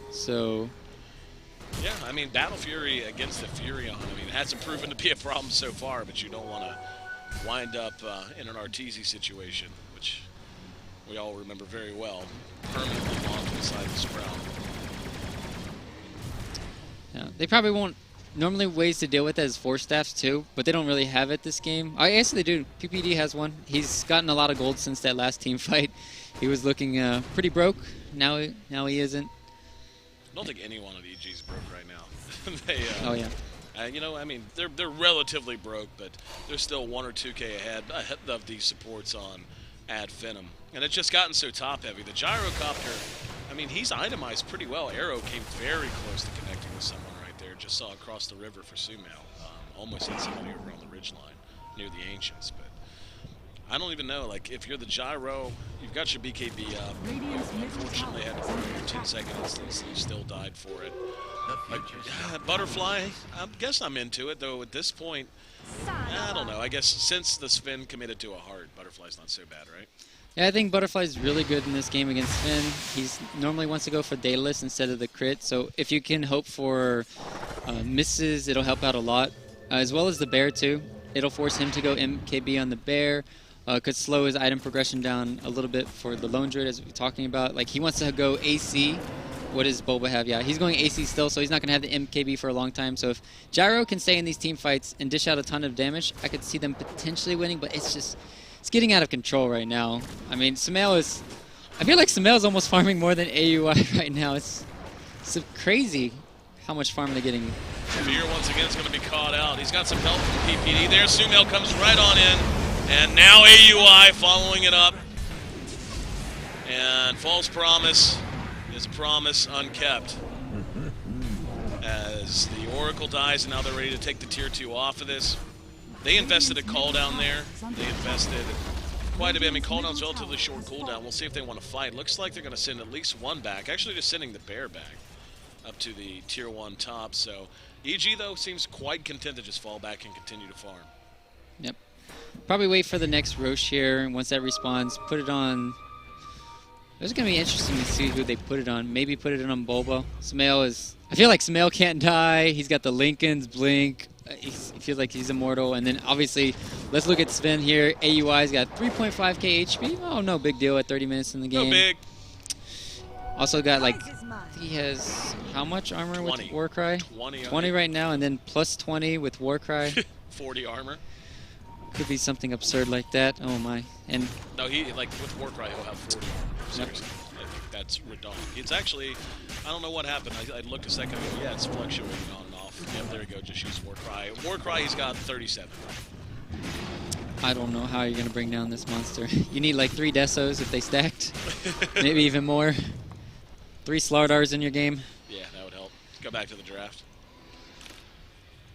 So... Yeah, I mean, Battle Fury against the Furion, I mean, it hasn't proven to be a problem so far, but you don't want to wind up in an Arteezy situation, which we all remember very well, permanently locked inside the Sprout. Yeah, they probably won't. Normally ways to deal with that is Force Staffs too, but they don't really have it this game. I guess they do. PPD has one. He's gotten a lot of gold since that last team fight. He was looking pretty broke. Now he isn't. I don't think anyone at EG's broke right now. They, oh yeah. You know, I mean, they're relatively broke, but they're still 1 or 2K ahead of these supports on Finem. And it's just gotten so top heavy. The Gyrocopter, I mean, he's itemized pretty well. Arrow came very close to connecting with someone right there. Just saw across the river for Sumail. Almost hit somebody over on the ridgeline near the Ancients, but I don't even know, like, if you're the Gyro, you've got your BKB up. Unfortunately, had to burn your 10-second instance, and you still died for it. Like, Butterfly, I guess I'm into it, though at this point, I don't know. I guess since the Sven committed to a heart, Butterfly's not so bad, right? Yeah, I think Butterfly's really good in this game against Finn. He's normally wants to go for Daedalus instead of the crit, so if you can hope for misses, it'll help out a lot. As well as the bear, too. It'll force him to go MKB on the bear. Could slow his item progression down a little bit for the Lone Druid, as we're talking about. Like, he wants to go AC. What does Boba have? Yeah, he's going AC still, so he's not going to have the MKB for a long time. So if Gyro can stay in these team fights and dish out a ton of damage, I could see them potentially winning, but it's getting out of control right now. I mean, Sumail is... I feel like Sumail is almost farming more than AUI right now. It's so crazy how much farm they're getting. Fear, once again, is going to be caught out. He's got some help from PPD there. Sumail comes right on in. And now AUI following it up. And false promise is promise unkept. As the Oracle dies, and now they're ready to take the Tier 2 off of this. They invested a call down there. They invested quite a bit. I mean, cooldown's relatively short cooldown. We'll see if they want to fight. Looks like they're going to send at least one back. Actually, just sending the bear back up to the Tier 1 top. So EG, though, seems quite content to just fall back and continue to farm. Yep. Probably wait for the next Roche here, and once that respawns, put it on... It's going to be interesting to see who they put it on. Maybe put it on Bulbo. Sumail is... I feel like Sumail can't die. He's got the Lincoln's Blink. He feels like he's immortal. And then, obviously, let's look at Sven here. AUI's got 3.5k HP. Oh, no big deal at 30 minutes in the game. No big. Also got, like... He has how much armor 20. with Warcry? 20 right now, and then plus 20 with Warcry. 40 armor. Could be something absurd like that. Oh my. And No, he like with Warcry he'll have 40 armor. Seriously, I think that's redundant. It's actually, I don't know what happened. I looked a second ago. Yeah, it's fluctuating on and off. Yep, there you go. Just use Warcry. Warcry, he's got 37. I don't know how you're going to bring down this monster. You need like 3 Desos if they stacked. Maybe even more. 3 Slardars in your game. Yeah, that would help. Go back to the draft.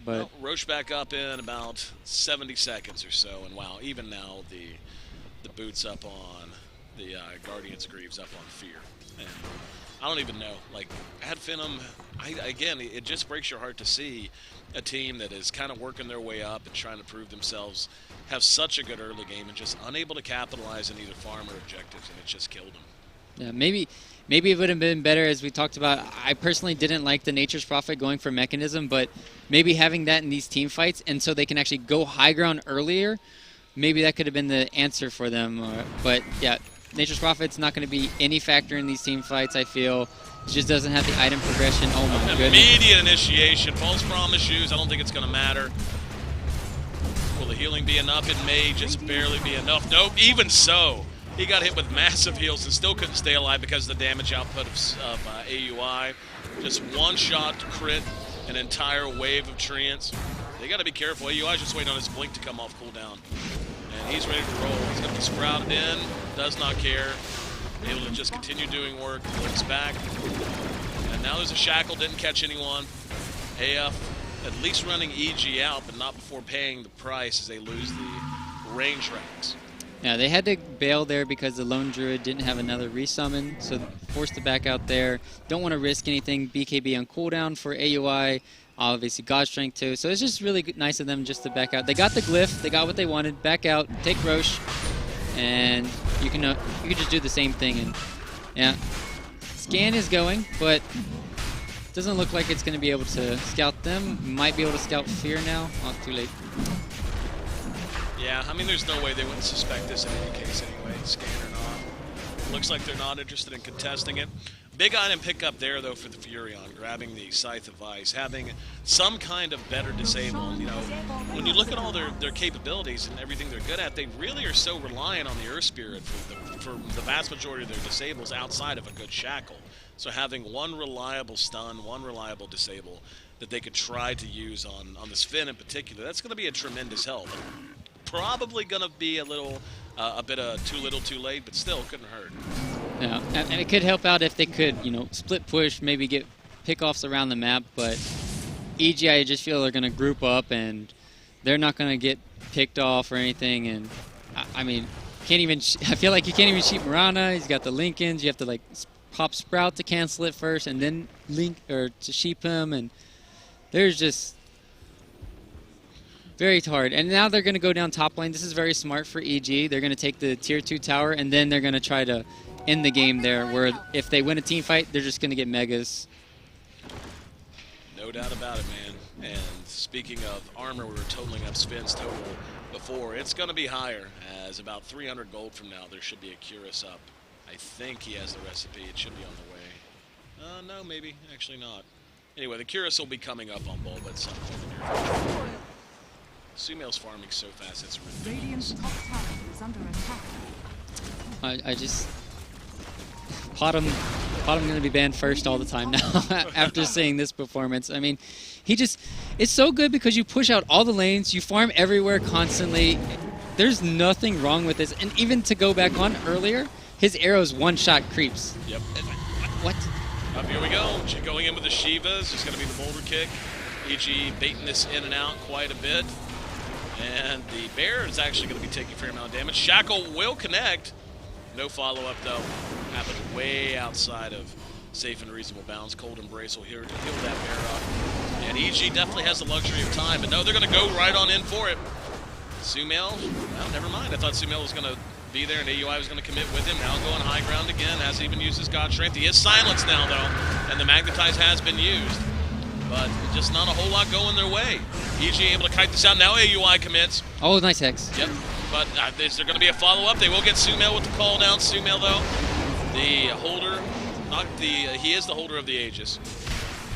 But Well, Roche back up in about 70 seconds or so, and wow, even now the boots up on the Guardian's Greaves up on Fear, and I don't even know. Like, at Finem, again, it just breaks your heart to see a team that is kind of working their way up and trying to prove themselves have such a good early game and just unable to capitalize on either farm or objectives, and it just killed them. yeah, maybe it would have been better, as we talked about. I personally didn't like the Nature's Prophet going for mechanism, but maybe having that in these team fights, and so they can actually go high ground earlier, maybe that could have been the answer for them. But yeah, Nature's Prophet's not going to be any factor in these team fights, I feel. It just doesn't have the item progression. Oh my goodness. Immediate initiation, false promise use. I don't think it's going to matter. Will the healing be enough? It may just barely be enough. Nope, even so. He got hit with massive heals and still couldn't stay alive because of the damage output of AUI. Just one shot to crit an entire wave of treants. They got to be careful. AUI's just waiting on his blink to come off cooldown. And he's ready to roll. He's going to be sprouted in, does not care. Able to just continue doing work, looks back. And now there's a shackle, didn't catch anyone. AF at least running EG out, but not before paying the price as they lose the range ranks. Yeah, they had to bail there because the Lone Druid didn't have another resummon, so forced to back out there. Don't want to risk anything. BKB on cooldown for AUI, obviously God Strength too. So it's just really nice of them just to back out. They got the glyph, they got what they wanted. Back out, take Roche, and you can just do the same thing. And yeah, scan is going, but doesn't look like it's going to be able to scout them. Might be able to scout Fear now. Oh, too late. Yeah, I mean, there's no way they wouldn't suspect this in any case anyway, scan or not. Looks like they're not interested in contesting it. Big item pickup there, though, for the Furion, grabbing the Scythe of Ice, having some kind of better disable. You know, when you look at all their capabilities and everything they're good at, they really are so reliant on the Earth Spirit for the vast majority of their disables outside of a good shackle. So having one reliable stun, one reliable disable that they could try to use on this Finn in particular, that's going to be a tremendous help. Probably going to be a bit of too little too late, but still couldn't hurt. Yeah, and it could help out if they could, split push, maybe get pickoffs around the map, but EG, I just feel they're going to group up and they're not going to get picked off or anything. And I mean, I feel like you can't even sheep Mirana. He's got the Lincolns. You have to pop Sprout to cancel it first and then to sheep him, and there's just very hard. And now they're going to go down top lane. This is very smart for EG. They're going to take the tier 2 tower, and then they're going to try to end the game there, where if they win a team fight, they're just going to get megas. No doubt about it, man. And speaking of armor, we were totaling up Spin's total before. It's going to be higher, as about 300 gold from now, there should be a Curus up. I think he has the recipe. It should be on the way. No, maybe. Actually not. Anyway, the Curus will be coming up on Bulba at some point in the near future. Sumail's farming so fast, it's ridiculous. Radiant's top tower is under attack. I just... Bottom going to be banned first all the time now after seeing this performance. I mean, it's so good because you push out all the lanes, you farm everywhere constantly. There's nothing wrong with this. And even to go back on earlier, his arrows one-shot creeps. Yep. What? Up here we go. Going in with the Shivas. It's going to be the boulder kick. EG baiting this in and out quite a bit. And the bear is actually going to be taking a fair amount of damage. Shackle will connect. No follow-up, though. Happened way outside of safe and reasonable bounds. Cold Embrace will heal that bear up. And EG definitely has the luxury of time. But no, they're going to go right on in for it. Sumail, well, never mind. I thought Sumail was going to be there and AUI was going to commit with him. Now going high ground again. Hasn't even used his God Strength. He is silenced now, though. And the Magnetize has been used. But just not a whole lot going their way. EG able to kite this out. Now AUI commits. Oh, nice Hex. Yep. But is there going to be a follow-up? They will get Sumail with the call down. Sumail, though, the holder, he is the holder of the Aegis.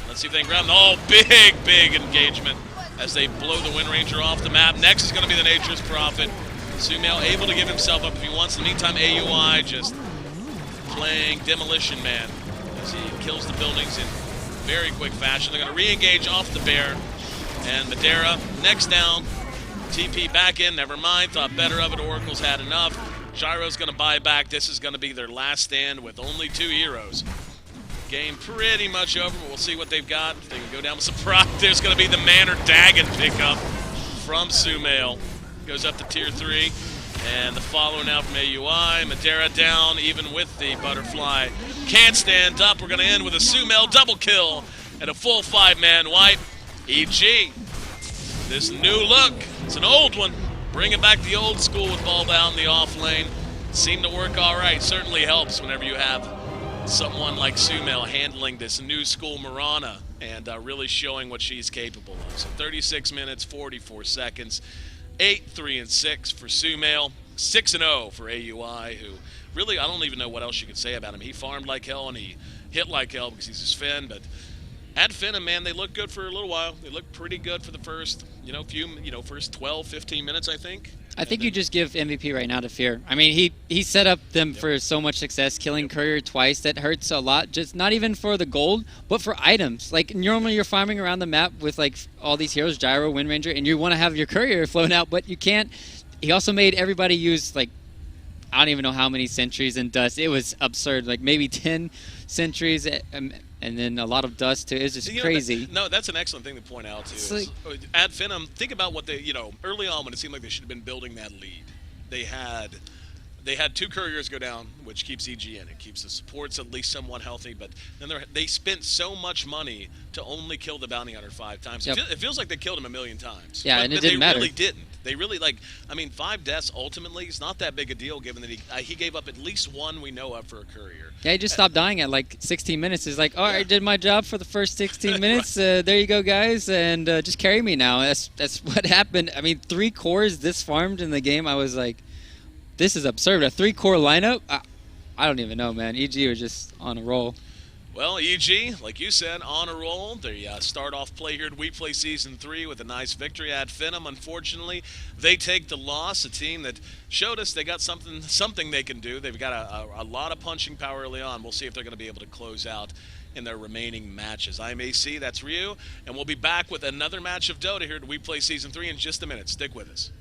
Let's see if they can grab him. Oh, big engagement. as they blow the Wind Ranger off the map. Next is going to be the Nature's Prophet. Sumail able to give himself up if he wants. In the meantime, AUI just playing Demolition Man as he kills the buildings in very quick fashion. They're going to re-engage off the bear. And Madeira next down. TP back in, never mind. Thought better of it. Oracle's had enough. Gyro's going to buy back. This is going to be their last stand with only 2 heroes. Game pretty much over, but we'll see what they've got. If they can go down with surprise, there's going to be the Man or Dagon pickup from Sumail. Goes up to tier 3. And the follow now from AUI. Madeira down, even with the butterfly. Can't stand up. We're going to end with a Sumail double kill and a full 5-man wipe. EG, this new look. It's an old one. Bringing back the old school with ball down the off lane. Seemed to work all right. Certainly helps whenever you have someone like Sumail handling this new school Mirana and really showing what she's capable of. So 36 minutes, 44 seconds, 8-3-6 for Sumail, 6-0 for AUI, who really, I don't even know what else you could say about him. He farmed like hell and he hit like hell because he's his Finn, but at Finem, man, they looked good for a little while. They looked pretty good for the first, first 12, 15 minutes, I think. I think you just give MVP right now to Fear. I mean, he set up them for so much success, killing Courier twice. That hurts a lot, just not even for the gold, but for items. Like, normally you're farming around the map with, like, all these heroes, Gyro, Wind Ranger, and you want to have your Courier flown out, but you can't. He also made everybody use, like, I don't even know how many sentries and dust. It was absurd, like maybe 10 sentries and then a lot of dust too. It's just crazy. That's an excellent thing to point out too. Is, at Finem, think about what they, early on when it seemed like they should have been building that lead. They had 2 couriers go down, which keeps EG in. It keeps the supports at least somewhat healthy, but then they spent so much money to only kill the bounty hunter 5 times. Yep. It feels like they killed him a million times. Yeah, and it didn't matter. They really didn't. They really, 5 deaths ultimately is not that big a deal given that he gave up at least 1 we know of for a courier. Yeah, he just stopped dying at like 16 minutes. He's like, all right, I did my job for the first 16 minutes. Right. There you go, guys, and just carry me now. That's what happened. I mean, 3 cores this farmed in the game. I was like, this is absurd. A 3-core lineup? I don't even know, man. EG was just on a roll. Well, EG, like you said, on a roll. They start off play here at WePlay Season 3 with a nice victory at Finem. Unfortunately, they take the loss, a team that showed us they got something they can do. They've got a lot of punching power early on. We'll see if they're going to be able to close out in their remaining matches. I'm Ayesee, that's Ryuu, and we'll be back with another match of Dota here at WePlay Season 3 in just a minute. Stick with us.